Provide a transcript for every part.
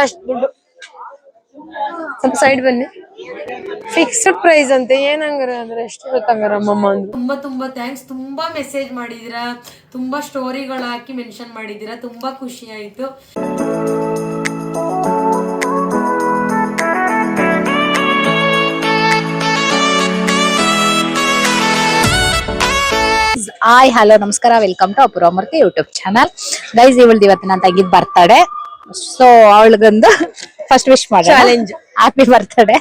ಅಷ್ಟು ದುಡ್ಡು. ಸ್ವಲ್ಪ ಸೈಡ್ ಬನ್ನಿ. ಫಿಕ್ಸ್ಡ್ ಪ್ರೈಸ್ ಅಂತೆ ಏನಂಗಾರ ಅಂದ್ರೆ ಎಷ್ಟು ಗೊತ್ತಂಗಾರ ಅಮ್ಮಮ್ಮ ಅಂದ್ರೆ. ತುಂಬಾ ಥ್ಯಾಂಕ್ಸ್. ತುಂಬಾ ಮೆಸೇಜ್ ಮಾಡಿದೀರಾ, ತುಂಬಾ ಸ್ಟೋರಿಗಳು ಹಾಕಿ ಮೆನ್ಷನ್ ಮಾಡಿದೀರಾ, ತುಂಬಾ ಖುಷಿ ಆಯ್ತು. ಹಾಯ್ ಹಲೋ ನಮಸ್ಕಾರ, welcome to Apoorvamurthy YouTube channel. Guys ಇವಳ್ದು ಇವತ್ತು ನನ್ನ ತಂಗಿದ್ ಬರ್ತಡೆ. ಸೊ ಅವಳಿಗೊಂದು ಫಸ್ಟ್ ವಿಶ್ ಮಾಡಿ ಚಾಲೆಂಜ್, ಹ್ಯಾಪಿ ಬರ್ತಡೆ.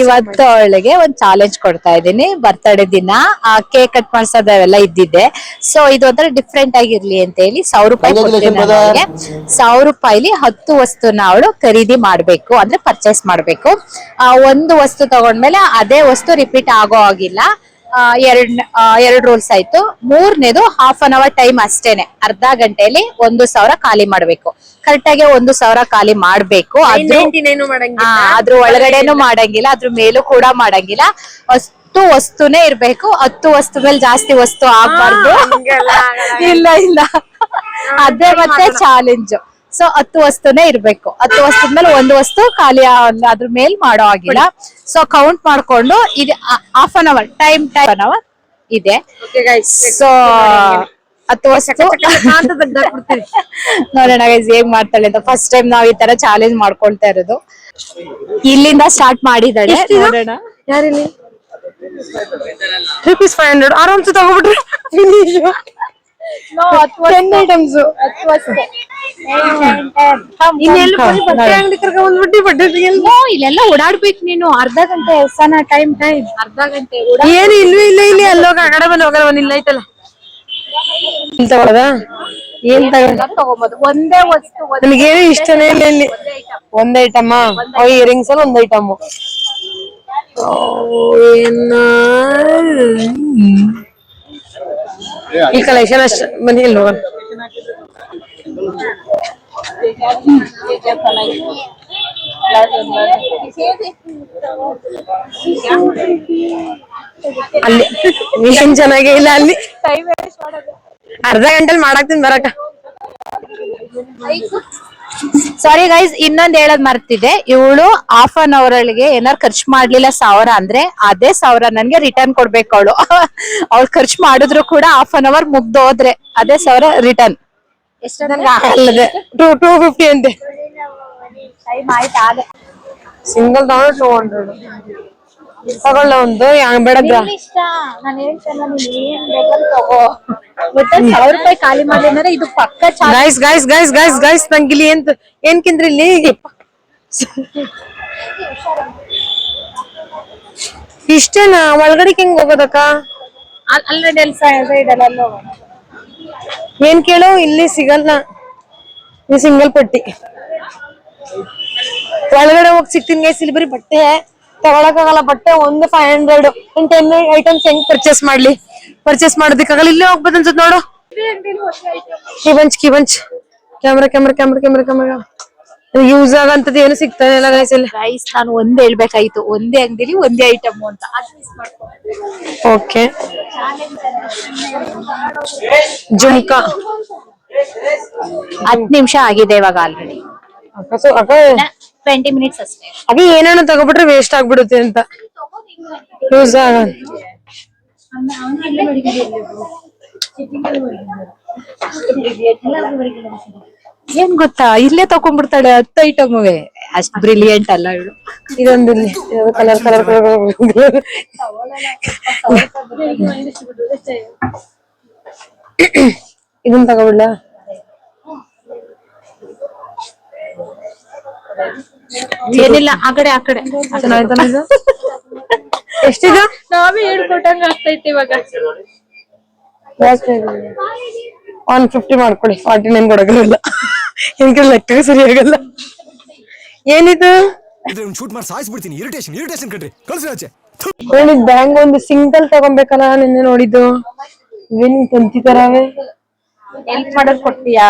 ಇವತ್ತು ಅವಳಿಗೆ ಒಂದು ಚಾಲೆಂಜ್ ಕೊಡ್ತಾ ಇದ್ದೀನಿ. ಬರ್ತಡೆ ದಿನ ಕೇಕ್ ಕಟ್ ಮಾಡ್ಸೋದು ಅವೆಲ್ಲ ಇದ್ದಿದ್ದೆ. ಸೊ ಇದು ಒಂಥರ ಡಿಫ್ರೆಂಟ್ ಆಗಿರ್ಲಿ ಅಂತ ಹೇಳಿ 1000 ರೂಪಾಯಿ ಕೊಡ್ತೀನಿ ಅವಳಿಗೆ. 1000 ರೂಪಾಯಿಲಿ 10 ವಸ್ತುನ ಅವಳು ಖರೀದಿ ಮಾಡ್ಬೇಕು, ಅಂದ್ರೆ ಪರ್ಚೇಸ್ ಮಾಡ್ಬೇಕು. ಒಂದು ವಸ್ತು ತಗೊಂಡ್ಮೇಲೆ ಅದೇ ವಸ್ತು ರಿಪೀಟ್ ಆಗೋ ಆಗಿಲ್ಲ. ಎರಡು ರೂಲ್ಸ್ ಆಯ್ತು. ಮೂರನೇದು ½ an hour ಟೈಮ್ ಅಷ್ಟೇನೆ, ಅರ್ಧ ಗಂಟೆಯಲ್ಲಿ 1000 ಖಾಲಿ ಮಾಡ್ಬೇಕು. ಕರೆಕ್ಟ್ ಆಗಿ 1000 ಖಾಲಿ ಮಾಡ್ಬೇಕು. ಅದ್ರ ಒಳಗಡೆನು ಮಾಡಂಗಿಲ್ಲ, ಅದ್ರ ಮೇಲೂ ಕೂಡ ಮಾಡಂಗಿಲ್ಲ. ಅಷ್ಟು ವಸ್ತುನೇ ಇರ್ಬೇಕು. 10 ವಸ್ತು ಮೇಲೆ ಜಾಸ್ತಿ ವಸ್ತು ಆಗ್ಬಾರ್ದು. ಇಲ್ಲ ಅದೇ ಮತ್ತೆ ಚಾಲೆಂಜ್. ಸೊ 10 ವಸ್ತುನೇ ಇರ್ಬೇಕು. 10 ವಸ್ತು ಮೇಲೆ ಒಂದು ವಸ್ತು ಖಾಲಿ ಅದ್ರ ಮೇಲ್ ಮಾಡೋ ಆಗಿಲ್ಲ. ಸೊ ಕೌಂಟ್ ಮಾಡ್ಕೊಂಡು ಇದು ½ an hour ಟೈಮ್ ಇದೆ. ಸೊ 10 ವಸ್ತು ನೋಡೋಣ ಹೇಗ್ ಮಾಡ್ತಾಳೆ ಅಂತ. ಫಸ್ಟ್ ಟೈಮ್ ನಾವ್ ಈ ತರ ಚಾಲೆಂಜ್ ಮಾಡ್ಕೊಳ್ತಾ ಇರೋದು. ಇಲ್ಲಿಂದ ಸ್ಟಾರ್ಟ್ ಮಾಡಿದಾಳೆ. ನೋಡೋಣ. ಯಾರಿಲ್ಲಿ ₹500 ಆರಾಮ್ಸೆ ತಗೋಬಿಟ್ರೆ ಇಲ್ಲೆಲ್ಲ ಓಡಾಡ್ಬೇಕು ನೀನು. ಅರ್ಧ ಗಂಟೆ ಟೈಮ್ ಅರ್ಧ ಗಂಟೆ ಏನು ಇಲ್ಲಿ ಅಲ್ಲೋಗ ಆ ಕಡೆ ಬಂದು ಹೋಗಲ್ಲ. ಒಂದಿಲ್ಲ ಐತಲ್ಲ ತಗೊಳದ ಏನ್ ತಗೋಬಹುದು. ಒಂದೇ ವಸ್ತು ನನಗೇನು ಇಷ್ಟನೇ ಇಲ್ಲ. ಇಲ್ಲಿ ಒಂದ್ ಐಟಮ್, ಇಯರಿಂಗ್ಸ್ ಅಲ್ಲಿ ಒಂದ್ ಐಟಮ್. ಈ ಕಲೆಕ್ಷನ್ ಅಷ್ಟ ಬನ್ನಿ ಇಲ್ಲಿ ನೋಡೋಣ. ಅಲ್ಲಿ ಏನ್ ಚೆನ್ನಾಗೇ ಇಲ್ಲ. ಅಲ್ಲಿ ಅರ್ಧ ಗಂಟೆಲಿ ಮಾಡಾಕ್ತೀನಿ ಬರಕ. ಸಾರಿ ಗೈಸ್, ಇನ್ನೊಂದ್ ಹೇಳದ್ ಮರ್ತಿದೆ. ಇವಳು ½ an hour ಒಳಗೆ ಏನಾರು ಖರ್ಚು ಮಾಡ್ಲಿಲ್ಲ 1000 ಅಂದ್ರೆ ಅದೇ 1000 ನನ್ಗೆ ರಿಟರ್ನ್ ಕೊಡ್ಬೇಕು ಅವಳು. ಅವ್ಳು ಖರ್ಚು ಮಾಡಿದ್ರು ಕೂಡ ½ an hour ಮುಗ್ದೋದ್ರೆ ಅದೇ 1000 ರಿಟರ್ನ್. ಅಲ್ಲದೆ 250 ಅಂತೆ. ಸಿಂಗಲ್ ತಗೊಂಡು 200 ತಗೊಳ್ಳ. ಒಂದು ಬೇಡದ್ರ 1000 ರೂಪಾಯಿ ಖಾಲಿ ಮಾಡಿದ್ರೆ ಇದು ಪಕ್ಕ. ಗೈಸ್ ನಂಗಿಲ್ಲಿ ಏನ್ ತಿಂದ್ರಿ ಇಲ್ಲಿ? ಇಷ್ಟೇನಾ? ಒಳಗಡೆ ಹೆಂಗ್ ಹೋಗೋದಕ್ಕ? ಏನ್ ಕೇಳು, ಇಲ್ಲಿ ಸಿಗಲ್ಲ. ಇದು ಸಿಂಗಲ್ ಪಟ್ಟಿ. ಒಳಗಡೆ ಹೋಗಿ ಸಿಗ್ತೀನಿ ಗೈಸ್. ಇಲ್ಲಿ ಬರೀ ಬಟ್ಟೆ ತಗೊಳಕಾಗಲ್ಲ. ಬಟ್ಟೆ ಒಂದು 500. 10 ಐಟಮ್ಸ್ ಹೆಂಗ್ ಪರ್ಚೇಸ್ ಮಾಡೋದಕ್ಕಾಗಲ್ಲ. ಇಲ್ಲೇ ಹೋಗ್ಬೋದು ಅನ್ಸುತ್ತೆ ನೋಡು. ಕೀ ಬಂಚ್ ಕ್ಯಾಮ್ರಾ ಯೂಸ್ ಆಗಂತದ್ದು ಏನು ಸಿಗ್ತಾನೆ ಇಲ್ಲ ಗೈಸ್. ಗೈಸ್ ನಾನು ಒಂದ್ ಹೇಳ್ಬೇಕಾಯ್ತು, ಒಂದೇ ಅಂಗಡಿಲಿ ಒಂದೇ ಐಟಮ್ ಅಂತ. ಓಕೆ. ಜುಮ್ಕಾ 10 ನಿಮಿಷ ಆಗಿದೆ ಇವಾಗ ಆಲ್ರೆಡಿ. 20 ಮಿನಿಟ್ಸ್ ಅಷ್ಟೇ. ಅದೇ ಏನೇನೋ ತಗೋಬಿಟ್ರೆ ವೇಸ್ಟ್ ಆಗ್ಬಿಡುತ್ತೆ ಅಂತ. ಯೂಸ್ ಆಗ ಏನ್ ಗೊತ್ತಾ, ಇಲ್ಲೇ ತಕೊಂಡ್ಬಿಡ್ತಾಳೆ 10 ಐಟಮ್ಗೆ. ಅಷ್ಟ್ ಬ್ರಿಲಿಯಂಟ್ ಅಲ್ಲ ಇವಳು. ಇದೊಂದು ಕಲರ್ ಇದನ್ನ ತಗೋಬಿಡ್ಲ? ಏನಿಲ್ಲ, ಆ ಕಡೆ ಚೆನ್ನಾಯ್ತಾನ ಇದು. ಎಷ್ಟಿದು? ನಾವೇ ಹೇಳ್ಕೊಟ್ಟಂಗ ಆಗ್ತೈತಿ ಇವಾಗ. 150 ಮಾಡ್ಕೊಳ್ಳಿ. 49 ಕೊಡೋದಿಲ್ಲ. ಹೆಂಗೆ ಲೆಕ್ಕ ಸರಿ ಆಗಲ್ಲ. ಏನಿದು? ಬ್ಯಾಂಗ್ ಒಂದು ಸಿಂಗಲ್ ತಗೊಬೇಕಲ್ಲ. ನಿನ್ನೆ ನೋಡಿದ್ದು ಏನ್ ತಂತಿ ತರಾವೆ. ಹೆಲ್ಪ್ ಮಾಡೋದ್ ಕೊಡ್ತೀಯಾ?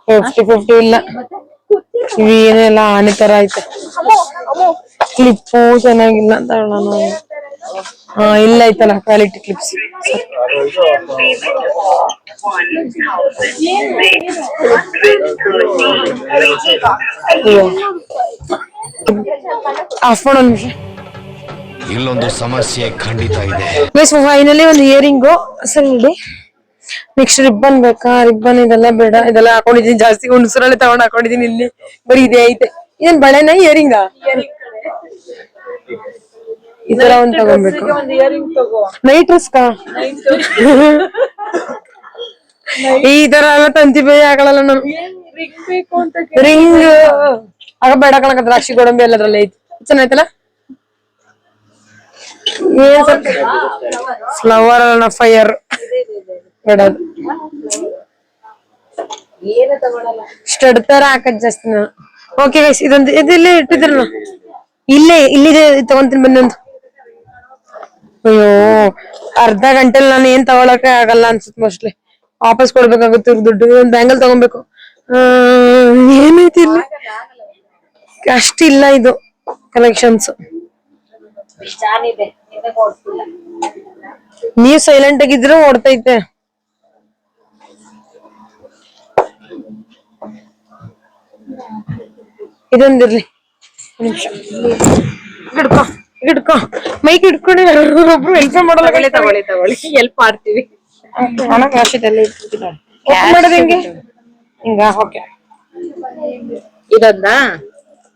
50 ಇಲ್ಲ. ಇವೇನೆಲ್ಲ ಆನೆ ತರ ಐತೆ. ಕ್ಲಿಪ್ಪು ಚೆನ್ನಾಗಿಲ್ಲ ಅಂತ ನಾನು. ಇಲ್ಲ ಐತಲ್ಲ ಕ್ವಾಲಿಟಿ ಕ್ಲಿಪ್ಸ್. ಆಫ್ ಮಾಡೋ ನಿಮಿಷ. ಇಲ್ಲೊಂದು ಸಮಸ್ಯೆ ಖಂಡಿತ ಇದೆ. ಫೈನಲಿ ಒಂದು ಇಯರಿಂಗು ಸರಿ. ನೆಕ್ಸ್ಟ್ ರಿಬ್ಬನ್ ಬೇಕಾ? ರಿಬ್ಬನ್ ಇದೆಲ್ಲ ಬೇಡ, ಇದೆಲ್ಲ ಹಾಕೊಂಡಿದೀನಿ ಜಾಸ್ತಿ, ಹುಣಸೂರಲ್ಲಿ ತಗೊಂಡ್ ಹಾಕೊಂಡಿದೀನಿ. ಇಲ್ಲಿ ಬರೀ ಇದೇ ಐತೆ. ಇದೇನ್ ಬಳೆನ ಇಯರಿಂಗ? ಈ ತರ ಒಂದ್ ತಗೊಬೇಕು. ನೈಟ್ ಡ್ರೆಸ್ಕಾ? ಈ ತರ ಎಲ್ಲ ತಂತಿ ಬೇಯ ಹಾಕೊಳ್ಳಲ್ಲ ನಾನು. ರಿಂಗ್ ಆಗ ಬೇಡ ಕಣಕ, ದ್ರಾಕ್ಷಿ ಗೋಡಂಬಿ ಎಲ್ಲದ್ರಲ್ಲಿ ಐತಿ. ಚೆನ್ನಾಯ್ತಲ್ಲ? ಫ್ಲವರ್ ಫೈರ್ ಬೇಡ, ಸ್ಟಡ್ ತರ ಹಾಕದ್ ಜಾಸ್ತಿ ನಾನು. ಓಕೆ ಗೈಸ್, ಇದೊಂದು ಇದಿಲ್ಲೇ ಇಟ್ಟಿದ್ರಲ್ಲ, ಇಲ್ಲಿದೆ ತಗೊಂತೀನಿ ಬನ್ನಿ ಒಂದು. ಅಯ್ಯೋ, ಅರ್ಧ ಗಂಟೆಲಿ ನಾನು ಏನ್ ತಗೊಳಕ್ಕೆ ಆಗಲ್ಲ ಅನ್ಸುತ್ತೆ. ಮೋಸ್ಟ್ಲಿ ವಾಪಸ್ ಕೊಡ್ಬೇಕಾಗುತ್ತೆ ಇವ್ರ ದುಡ್ಡು. ಒಂದ್ ಬ್ಯಾಂಗಲ್ ತಗೊಬೇಕು. ಏನೈತಿ ಇಲ್ಲಿ? ಅಷ್ಟಿಲ್ಲ ಇದು ಕಲೆಕ್ಷನ್ಸ್. ನೀವ್ ಸೈಲೆಂಟ್ ಆಗಿದ್ರೆ ಓಡ್ತೈತೆ. ಇದೊಂದಿರ್ಲಿ, ನಿಮಿಷ ಹಿಡ್ಕೊ ಹಿಡ್ಕೊ, ಮೈಕ್ ಹಿಡ್ಕೊಂಡು ಒಬ್ರು ಹೆಲ್ಪ್ ಮಾಡಲ್ಲ. ತಗೊಳ್ಳಿ, ಹೆಲ್ಪ್ ಮಾಡ್ತೀವಿ. ಮಾಡೋದು ಹೆಂಗೆ? ಹಿಂಗ? ಓಕೆ, ಇದೊಂದಾ?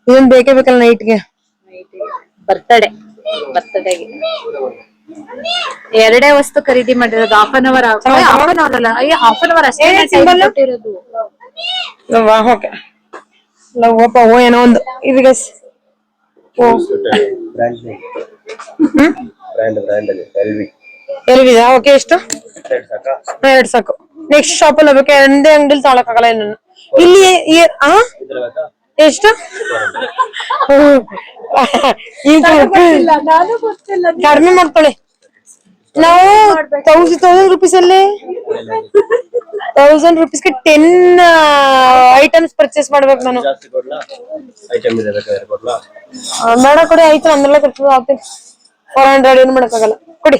ಇದೊಂದ್ ಬೇಕೇ ಬೇಕಲ್ಲ ನೈಟ್ಗೆ. ಬರ್ತಡೆಗೆ ಎರಡೇ ವಸ್ತು ಖರೀದಿ ಮಾಡಿರೋದು. ಹಾಫ್ ಅನ್ ಅವರ್ ಅಲ್ಲ, ಅಯ್ಯೋ ಹಾಫ್ ಅನ್ ಅವರ್ ಅಷ್ಟೇ ಕೊಟ್ಟಿರೋದು. ಓಕೆ, ಲವ್ವಪ್ಪ ಓ ಏನೋ ಒಂದು ಇದು ಗೈಸ್. ಎಲ್ವಿದಾ? ಓಕೆ, ಎಷ್ಟು? 2 ಸಾಕು. ನೆಕ್ಸ್ಟ್ ಶಾಪ್ ಅಲ್ಲಿ ಹೋಗ್ಬೇಕು, ಒಂದೇ ಅಂಗಡಿಲಿ ತಗೊಳಕ್ಕಾಗಲ್ಲ ಇನ್ನು. ಇಲ್ಲಿ ಎಷ್ಟು? ಕಡಿಮೆ ಮಾಡ್ಕೊಳ್ಳಿ. ನಾವು 1000 ರೂಪೀಸ್ ಅಲ್ಲಿ 1000 ರೂಪೀಸ್ಗೆ 10 ಐಟಮ್ಸ್ ಪರ್ಚೇಸ್ ಮಾಡ್ಬೇಕು ನಾನು. ಬೇಡ ಕೊಡಿ, ಆಯ್ತು. ನಮ್ಮೆಲ್ಲ ಖರ್ಚು ಆಗ್ತದೆ. 400 ಏನು ಮಾಡಕ್ಕಾಗಲ್ಲ. ಕೊಡಿ,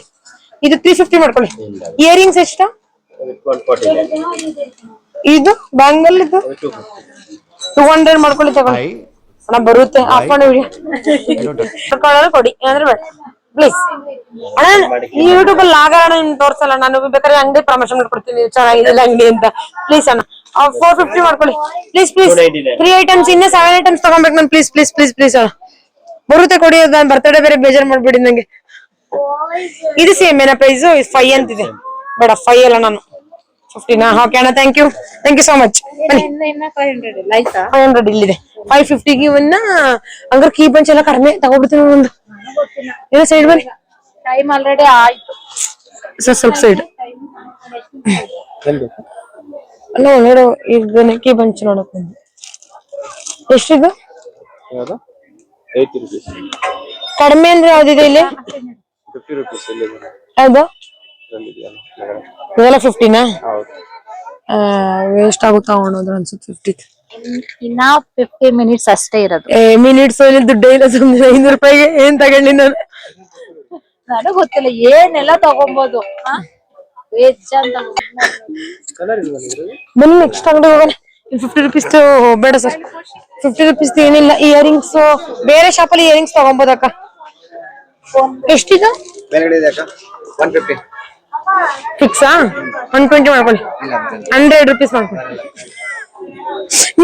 ಇದು 350 ಮಾಡ್ಕೊಳ್ಳಿ. ಇಯರಿಂಗ್ಸ್ ಎಷ್ಟು? ಇದು ಬ್ಯಾಂಗಲ್ ಇದು 200 ಮಾಡ್ಕೊಳ್ಳಿ. ತಗೊಳ್ಳಿ ಅಣ್ಣ, ಬರುತ್ತೆ. ಹಾಕೊಂಡು ಕೊಡಿ, ಏನಾದ್ರು ಬೇಡ ಪ್ಲೀಸ್ ಅಣ್ಣ. ಈ ಯೂಟ್ಯೂಬ್ ಅಲ್ಲಿ ಆಗೋಣ ತೋರ್ಸಲ್ಲ, ನಾನು ಬೇಕಾದ್ರೆ ಅಂಗಡಿ ಪ್ರಮೋಷನ್ ಮಾಡ್ಕೊಡ್ತೀನಿ ಚೆನ್ನಾಗಿದೆ ಅಂಗಡಿ ಅಂತ. ಪ್ಲೀಸ್ ಅಣ್ಣ, 450 ಮಾಡ್ಕೊಳ್ಳಿ ಪ್ಲೀಸ್. 3 ಐಟಮ್ಸ್, ಇನ್ನೇ 7 ಐಟಮ್ಸ್ ತಗೊಬೇಕು ನಾನು. ಪ್ಲೀಸ್ ಪ್ಲೀಸ್ ಪ್ಲೀಸ್ ಪ್ಲೀಸ್ ಅಣ್ಣ, ಬರುತ್ತೆ ಕೊಡಿ. ನಾನು ಬರ್ತಡೇ ಬೇರೆ ಬೇಜಾರ್ ಮಾಡ್ಬಿಡಿ ನಂಗೆ. ಇದು ಸೇಮ್ ಏನ ಪ್ರೈಸ್? 5 ಅಂತಿದೆ. ಬೇಡ, 5 ಅಲ್ಲ, ನಾನು 15. ಓಕೆ ಅಣ್ಣ, ಥ್ಯಾಂಕ್ ಯು ಸೋ ಮಚ್. 500 ಇಲ್ಲಿದೆ. 550ಗೆ ಇವನ್ನ ಹಂಗಾರೆ ಕೀ ಬಂಚ್ ಎಲ್ಲ ಕಡಿಮೆ ತಗೋಬಿಡ್ತೀನಿ ಒಂದು. ಏನೋ ಸೈಡ್ ಬನ್ನಿ, ಟೈಮ್ ಆಲ್ರೆಡಿ ಆಯ್ತು. ಸ್ವಲ್ಪ ಸೈಡ್ ಅಲ್ಲ, ಒಳಗಡೆ ಇದನ್ನ ಕೀ ಬಂಚ್ ನೋಡಕ್ ಬಂದು. ಎಷ್ಟಿದು? ಕಡಿಮೆ ಅಂದ್ರೆ ಯಾವ್ದಿದೆ ಇಲ್ಲಿ? 50 ರೂಪೀಸ್. ಹೌದಾ? ಇದೆಲ್ಲ 50ನಾ? ವೇಸ್ಟ್ ಆಗುತ್ತಾ ತಗೊಳೋದ್ರ ಅನ್ಸುತ್ತೆ 50. ಇನ್ನ 50 ಮಿನಿಟ್ಸ್ ಅಷ್ಟೇ ಇರೋದು. ಮಿನಿಟ್ಸ್ ದುಡ್ಡೇ ಇಲ್ಲ. ಸುಮ್ಮನೆ 500 ರೂಪಾಯಿಗೆ ಏನ್ ತಗೊಳ್ಳಿ ನಾನು? ನನಗ್ ಗೊತ್ತಿಲ್ಲ, ಏನೆಲ್ಲ ತಗೊಬೋದು. ಬನ್ನಿ ನೆಕ್ಸ್ಟ್ ಅಂಗಡಿ ಹೋಗೋಣ. 50 ರೂಪೀಸ್ ಬೇಡ ಸರ್, 50 ರೂಪೀಸ್ ಏನಿಲ್ಲ. ಇಯರಿಂಗ್ಸ್ ಬೇರೆ ಶಾಪಲ್ಲಿ ಇಯರಿಂಗ್ಸ್ ತಗೊಬೋದಕ್ಕ. ಎಷ್ಟಿದೆ? 150 ಫಿಕ್ಸಾ? 120 ಮಾಡ್ಕೊಳ್ಳಿ. 100 ರೂಪೀಸ್ ಮಾಡ್ಕೊಳ್ಳಿ.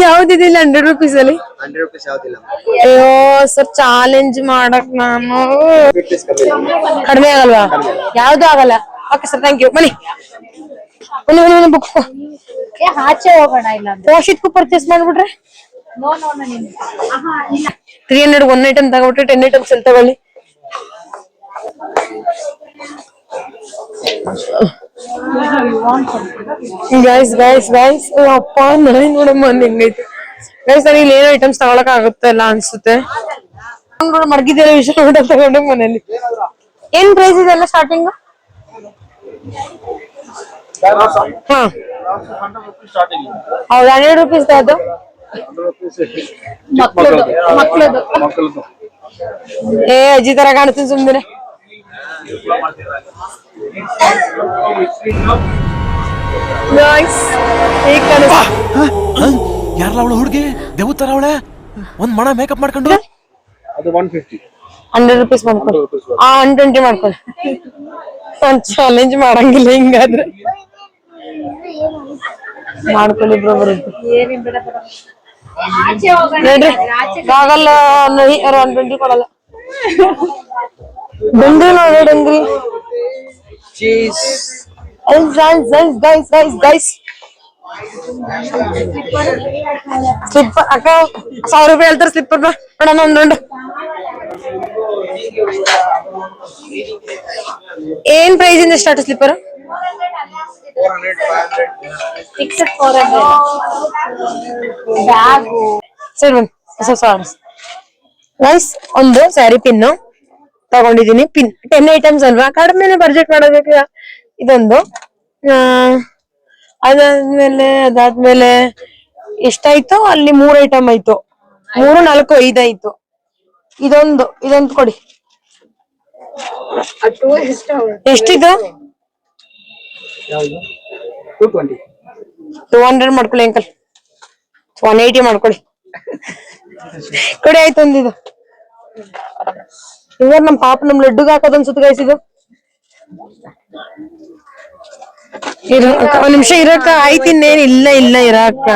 ಯಾವ್ದಿದಿಲ್ಲ 100 ರೂಪೀಸ್ ಅಲ್ಲಿ? 100 ರೂಪೀಸ್ ಯಾವ್ದಿಲ್ಲ. ಅಯ್ಯೋ ಸರ್, ಚಾಲೆಂಜ್ ಮಾಡಕ್ ನಾನು ಕಡಿಮೆ ಆಗಲ್ವಾ? ಯಾವ್ದು ಆಗಲ್ಲ. Okay sir, thank you. ಬನ್ನಿ ಬನ್ನಿ ಬುಕ್ ಆಚೆ ಹೋಗೋಣ. ಇಲ್ಲ ವಾಶಿಟ್ಕು ಪರ್ಚೇಸ್ ಮಾಡ್ಬಿಟ್ರೆ 300 1 ಐಟಮ್ ತಗೊಬಿಟ್ರೆ 10 ಐಟಮ್ಸ್ ಎಲ್ಲಿ ತಗೊಳ್ಳಿ? ಗೈಸ್ ಅಪ್ಪ ನಾಯಿ ನೋಡಮ್ಮ ಹೆಂಗೈತೆ ಗೈಸ್. ನಾನು ಇಲ್ಲಿ ಏನೋ ಐಟಮ್ಸ್ ತಗೊಳಕ್ ಆಗುತ್ತೆ ಇಲ್ಲ ಅನ್ಸುತ್ತೆ. ಮಡಗಿದ್ದೀರ ವಿಷಯ ತಗೊಂಡು ಮನೇಲಿ. ಏನ್ ಪ್ರೈಸ್ ಇದೆಲ್ಲ ಸ್ಟಾರ್ಟಿಂಗ್? ಹಾ ಹೌದಾ? 100 ರೂಪೀಸ್ ಅದು ಮಕ್ಕಳದು. ಅಜ್ಜಿ ತರ ಕಾಣ್ತೀನಿ ಸುಮ್ಮನೆ. Guys, ಈಗ ಯಾರಲ್ಲ ಅವಳು ಹುಡುಗಿ ದೇವತರ ಅವಳೆ ಒಂದ್ ಮಣ ಮೇಕಪ್ ಮಾಡ್ಕೊಂಡು ಅದು 150. 100 rupees ಮಾಡ್ಕೊಳ್ಳಿ. 120 ಮಾಡ್ಕೊಳ್ಳಿ. ನಾನ್ ಚಾಲೆಂಜ್ ಮಾಡಂಗಿಲ್ಲ ಹಿಂಗಾದ್ರೆ. ಮಾಡ್ಕೊಳ್ಳಿ ಬ್ರೋ ಬರುತ್ತೆ. ನೋಡ್ರಿ ಆಗಲ್ಲ 120 ಕೊಡಲ್ಲ. ಡಂಗ್ರಿ ನೋಡಿ ಡಂಗ್ರಿ. ಚೀಸ್. ಗೈಸ್ ಸ್ಲಿಪ್ಪರ್ ಅಕ್ಕ 1000 ರೂಪಾಯಿ ಹೇಳ್ತಾರೆ ಸ್ಲಿಪ್ಪರ್ ನೋಡೋಣ ಒಂದೊಂದು. ಏನ್ ಪ್ರೈಸ್ ಇಂದ ಸ್ಟಾರ್ಟ್ ಸ್ಲಿಪ್ಪರ್? 400. ಗೈಸ್ ಒಂದು ಸ್ಯಾರಿ ಪಿನ್ ತಗೊಂಡಿದೀನಿ. ಪಿನ್ 10 ಐಟಮ್ಸ್ ಅಲ್ವಾ, ಕಡಿಮೆನೆ ಬಡ್ಜೆಟ್ ಮಾಡೋದಕ್ಕೆ ಇದೊಂದು. ಅದಾದ್ಮೇಲೆ ಎಷ್ಟಾಯ್ತು ಅಲ್ಲಿ 3 ಐಟಮ್ ಆಯ್ತು. 3, 4, 5 ಆಯ್ತು. ಇದೊಂದು ಕೊಡಿ. ಎಷ್ಟಿದು? 220. 200 ಮಾಡ್ಕೊಳ್ಳಿ ಅಂಕಲ್. 180 ಮಾಡ್ಕೊಳ್ಳಿ. ಕೊಡಿ ಆಯ್ತು ಒಂದಿದು. ಇವಾಗ ನಮ್ ಪಾಪ ನಮ್ ಲಡ್ಡುಗ ಹಾಕೋದ್ ಅನ್ಸುತ್ತೆ ಗೈಸ್ ಇದು. ಒಂದ್ ನಿಮಿಷ ಇರಕ್ಕ ಆಯ್ತು. ಇನ್ನೇನ್ ಇಲ್ಲ ಇರಕ್ಕ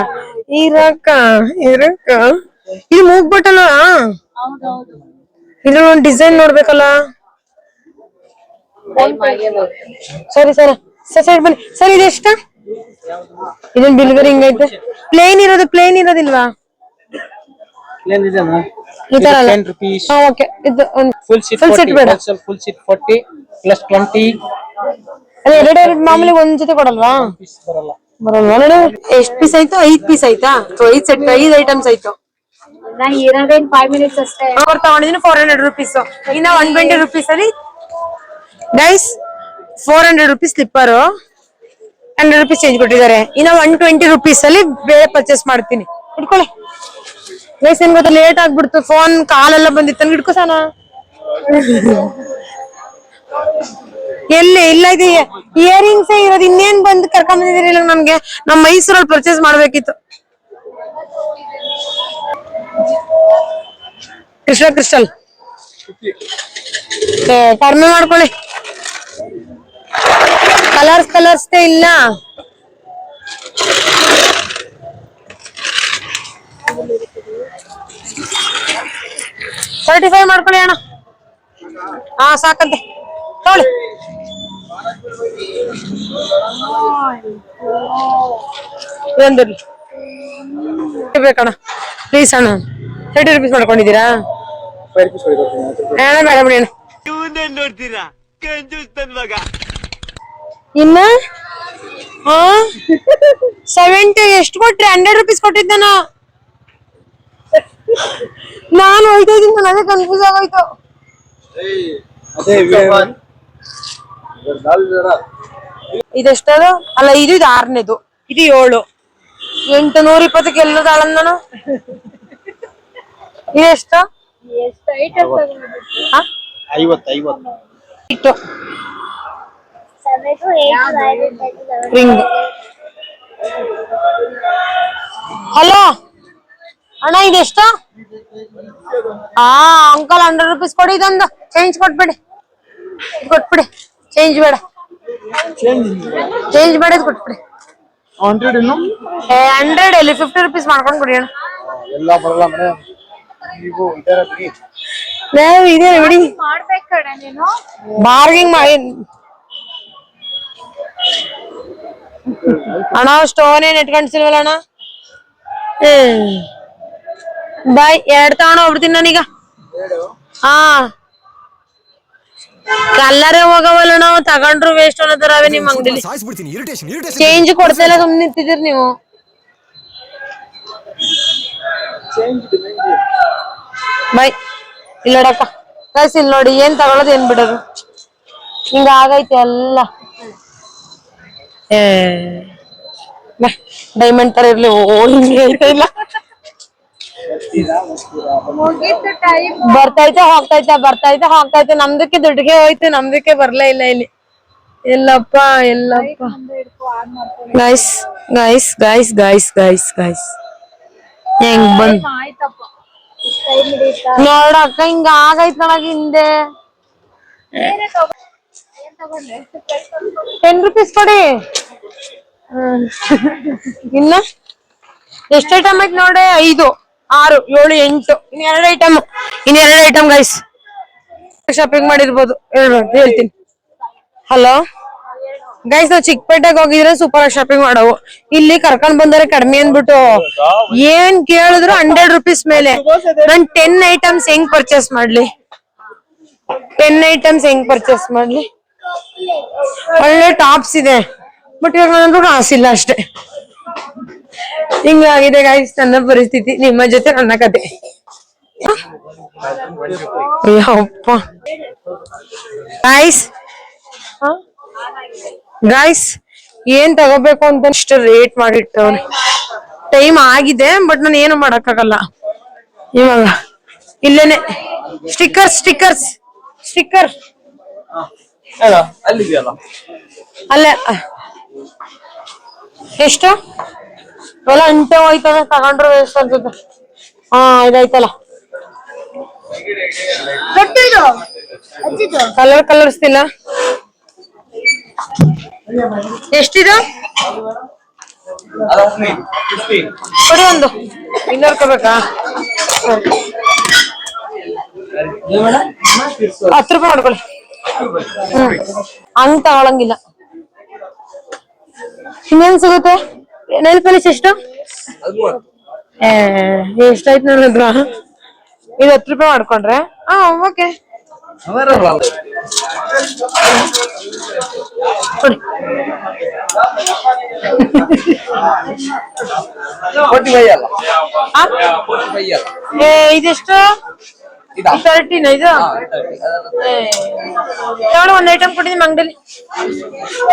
ಇದು ಮೂಗ್ಬಿಟ್ಟಲ್ಲ. ಇದ್ರ ಒಂದ್ ಡಿಸೈನ್ ನೋಡ್ಬೇಕಲ್ಲ. ಸರಿ ಸೈಡ್ ಬನ್ನಿ ಸರ್. ಇದೆಷ್ಟ? ಇದನ್ ಬಿಲ್ಗರ್ ಹಿಂಗೈತೆ. ಪ್ಲೇನ್ ಇರೋದಿಲ್ವಾ? ಈ ತರ ಅಲ್ಲ. ಓಕೆ ಇದು ಫುಲ್ ಸೆಟ್ ಬೇಡ. full set 40 plus 20 ಎರಡು ಮಾಮೂಲಿ ಒಂದ್ ಜೊತೆ ಕೊಡಲ್ವಾ? ಬರಲ್ವಾ ನೋಡಿ. ಎಷ್ಟ್ ಪೀಸ್ ಆಯ್ತು? 5 ಪೀಸ್ ಆಯ್ತಾ? 5 ಸೆಟ್ 5 ಐಟಮ್ಸ್ ಆಯ್ತು. ನಾನು ಇರೋದೇನ್ 5 minutes ಅಷ್ಟೇ. ತಗೊಂಡಿದ್ದೀನಿ 400 rupees. ಇನ್ನ 120 rupees ಅಲ್ಲಿ guys 400 rupees slipper, 100 rupees change ಕೊಟ್ಟಿದ್ದಾರೆ. ಇನ್ನ 120 rupees ಅಲ್ಲಿ ಬೇರೆ ಪರ್ಚೇಸ್ ಮಾಡ್ತೀನಿ. ಇಟ್ಕೊಳ್ಳಿ ಗೈಸ್. ಏನ್ ಗೊತ್ತಾ, ಲೇಟ್ ಆಗ್ಬಿಡ್ತು. ಫೋನ್ ಕಾಲೆಲ್ಲ ಬಂದಿತ್ತು ನನ್ಗೆ. ಇಟ್ಕೋಸಾನ ಎಲ್ಲಿ ಇಲ್ಲ ಇದೆ ಇಯರಿಂಗ್ಸ್ ಇರೋದು. ಇನ್ನೇನ್ ಬಂದು ಕರ್ಕೊಂಡ್ ಬಂದಿದ್ದೀರಿ ನನ್ಗೆ. ನಮ್ ಮೈಸೂರಲ್ಲಿ ಪರ್ಚೇಸ್ ಮಾಡ್ಬೇಕಿತ್ತು. ಕ್ರಿಸ್ಟಲ್ ಕಡಿಮೆ ಮಾಡ್ಕೊಳ್ಳಿ. ಕಲರ್ಸ್ ಇಲ್ಲ. $35 ಮಾಡ್ಕೊಳ್ಳಿ ಅಣ್ಣ. ಸಾಕಂತೆ ತೊಗೊಳ್ಳಿ. ಬೇಕಣ್ಣ ಪ್ಲೀಸ್ ಅಣ್ಣ. 30 rupees ಮಾಡ್ಕೊಂಡಿದ್ದೀರಾ? 5 rupees ಬೇಡ ಬಿಡಿ ಅಣ್ಣ. ಇನ್ನ 70 ಎಷ್ಟು ಕೊಟ್ರಿ? 100 rupees ಕೊಟ್ಟಿದ್ದಾನ. ನಾನು ಹೋಯ್ತಾ ಇದ್ದೀನಿ. ನನಗೆ ಕನ್ಫ್ಯೂಸ್ ಆಗೋಯ್ತು. ಇದೆಷ್ಟದ ಅಲ್ಲ, ಇದು 6ನೇದು, ಇದು 7. 820 ಎಲ್ಲದಾಳ ನಾನು. ಇದೆಷ್ಟು? 50. ಇಟ್ಟು ರಿಂಗ್. ಹಲೋ ಅಣ್ಣ ಇದೆಷ್ಟು? ಅಂಕಲ್ 100 rupees ಕೊಡಿ. ಇದೊಂದು ಚೇಂಜ್ ಕೊಟ್ಬಿಡಿ. ಚೇಂಜ್ ಬೇಡ ಇದು ಕೊಟ್ಬಿಡಿ. 100 ಇನ್ನು 100 ಎಲ್ಲಿ 50 rupees ಮಾಡ್ಕೊಂಡು ಕೊಡಿ ಅಣ್ಣ. ಎಲ್ಲ ಬರಲ್ಲ ಮನೆ. ನೀವು ಇದರ ಬಿಡಿ. ಇದೆ ಬಿಡಿ. ಬಾರ್ಗಿಂಗ್ ಮಾಡಿ ಅಣ್ಣ. ಸ್ಟೋನ್ ಏನ್ ಇಟ್ಕೊಂಡ್ಸಿಲ್ವಲ್ಲ ಅಣ್ಣ. ಬಾಯ್ 2 ತಗೊಂಡು ಹೋಗ್ಬಿಡ್ತೀನಿ ನಾನೀಗ. ಕಲ್ಲರೇ ಹೋಗವಲ್ಲ. ನಾವು ತಗೊಂಡ್ರು ವೇಸ್ಟ್ ಅನ್ನೋದರ ಅವೇ ನಿಮ್ ಅಂಗಡಿಲಿ. ಚೇಂಜ್ ಕೊಡ್ತಾ ಇಲ್ಲ, ಸುಮ್ನೆ ನಿಂತಿದ್ದೀರಿ ನೀವು. ಬಾಯ್ ಇಲ್ಲೋಡಕ್ಕ ಗೈಸ್. ಇಲ್ಲಿ ನೋಡಿ, ಏನ್ ತಗೊಳ್ಳೋದು ಏನ್ ಬಿಡೋದು ಹಿಂಗ ಆಗೈತೆ ಎಲ್ಲ. ಡೈಮಂಡ್ ತರ ಇರ್ಲಿ. ಹಿಂಗೆ ಐತೆ ಇಲ್ಲ. ಬರ್ತೈತೆ ಹೋಗ್ತೈತೆ. ನಮ್ದಕ್ಕೆ ದುಡ್ಡಿಗೆ ಹೋಯ್ತು, ನಮ್ದಕ್ಕೆ ಬರ್ಲೇ ಇಲ್ಲ ಇಲ್ಲಿ. ಎಲ್ಲಪ್ಪ ಎಲ್ಲಪ್ಪ guys guys guys guys guys guys ಹೆಂಗ್ ಬಂದ್ ನೋಡಕ್ಕ ಹಿಂಗ ಆಗೈತ್ ನನಗ ಹಿಂದೆ 10 ರೂಪೀಸ್ ಕೊಡಿ ಇನ್ನ ಎಷ್ಟು ಐಟಮ್ ಐತ್ ನೋಡಿ 5 6 7 8 ಇನ್ನೆರಡು ಐಟಮ್ ಗೈಸ್ ಶಾಪಿಂಗ್ ಮಾಡಿರ್ಬೋದು ಹೇಳ್ತೀನಿ. ಹಲೋ ಗೈಸ್ ನಾವ್ ಚಿಕ್ಕಪೇಟೆಗೆ ಹೋಗಿದ್ರೆ ಸೂಪರ್ ಶಾಪಿಂಗ್ ಮಾಡವು. ಇಲ್ಲಿ ಕರ್ಕೊಂಡ್ ಬಂದರೆ ಕಡಿಮೆ ಅಂದ್ಬಿಟ್ಟು ಏನ್ ಕೇಳಿದ್ರು 100 ರೂಪೀಸ್ ಮೇಲೆ. ನಾನ್ 10 ಐಟಮ್ಸ್ ಹೆಂಗ್ ಪರ್ಚೇಸ್ ಮಾಡ್ಲಿ? 10 ಐಟಮ್ಸ್ ಹೆಂಗ್ ಪರ್ಚೇಸ್ ಮಾಡ್ಲಿ? ಒಳ್ಳೆ ಟಾಪ್ಸ್ ಇದೆ ಬಟ್ ಇವಾಗ ನನ್ಗೂ ಕಾಸಿಲ್ಲ ಅಷ್ಟೇ. ಹಿಂಗಾಗಿದೆ ಗೈಸ್ ನನ್ನ ಪರಿಸ್ಥಿತಿ. ನಿಮ್ಮ ಜೊತೆ ನನ್ನ ಕತೆ. ಅಯ್ಯಪ್ಪ ಗೈಸ್ ಗೈಸ್ ಏನ್ ತಗೋಬೇಕು ಅಂತ ಇಷ್ಟು ರೇಟ್ ಮಾಡಿಟ್ಟವ್ರೆ. ಟೈಮ್ ಆಗಿದೆ ಬಟ್ ನಾನು ಏನು ಮಾಡಕ್ಕಾಗಲ್ಲ. ಇವಾಗ ಇಲ್ಲೇನೆ ಸ್ಟಿಕ್ಕರ್ ಅಲ್ಲೇ ಎಷ್ಟು ಎಲ್ಲ ಅಂಟೆ ಹೋಯ್ತದ ತಗೊಂಡ್ರು ವೇಸ್ಟ್ ಅನ್ಸುತ್ತೆ. ಇದಾಯ್ತಲ್ಲ ಕಲರ್ಸ್ ಇಲ್ಲ. ಎಷ್ಟಿದು ಕೊಡಿ ಒಂದು 200 ಬೇಕಾ? 10 ರೂಪಾಯಿ ಮಾಡ್ಕೊಳ್ಳಿ. ಹಂಗ್ ತಗೊಳಂಗಿಲ್ಲ. ಇನ್ನೇನ್ ಸಿಗುತ್ತೆ? ನೈಲ್ ಪಾಲಿಶ್ ಎಷ್ಟು? ಎಷ್ಟಾಯ್ತು ನನ್ನ ಹತ್ರ? ಇದು 10 ರೂಪಾಯಿ ಮಾಡ್ಕೊಂಡ್ರೆ ಓಕೆ ಇದೆಷ್ಟು? 13 ಇದು ಒಂದ್ ಐಟಮ್ ಕೊಟ್ಟಿದ್ದೀನಿ ಅಂಗಡಿಲಿ.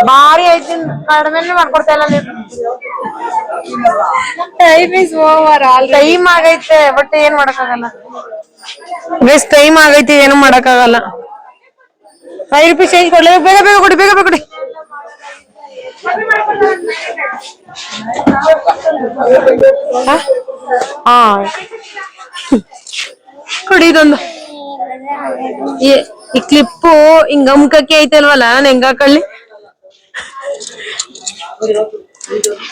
ಭಾರಿ ಐತಿ ಕಡಿಮೆ ಮಾಡ್ಕೊಡ್ತಾ ಇಲ್ಲ ನೀವು. ಟೈಮ್ ಆಗೈತೆ ಬಟ್ ಏನ್ ಮಾಡಕ್ಕಾಗಲ್ಲ ಗೈಸ್. ಟೈಮ್ ಆಗೈತಿ ಏನು ಮಾಡಕ್ಕಾಗಲ್ಲ. 5 ರೂಪಾಯಿ ಚೇಂಜ್ ಕೊಡ್ಲಿ. ಬೇಗ ಬೇಗ ಕೊಡಿ ಬೇಗ ಬೇಗ ಕೊಡಿ. ಕೊಡಿ ಇದೊಂದು. ಈ ಕ್ಲಿಪ್ಪು ಹಿಂಗ ಅಮ್ಕಕ್ಕೆ ಐತಲ್ವಲ್ಲ ನಾನು ಹೆಂಗ ಹಾಕೊಳ್ಳಿ?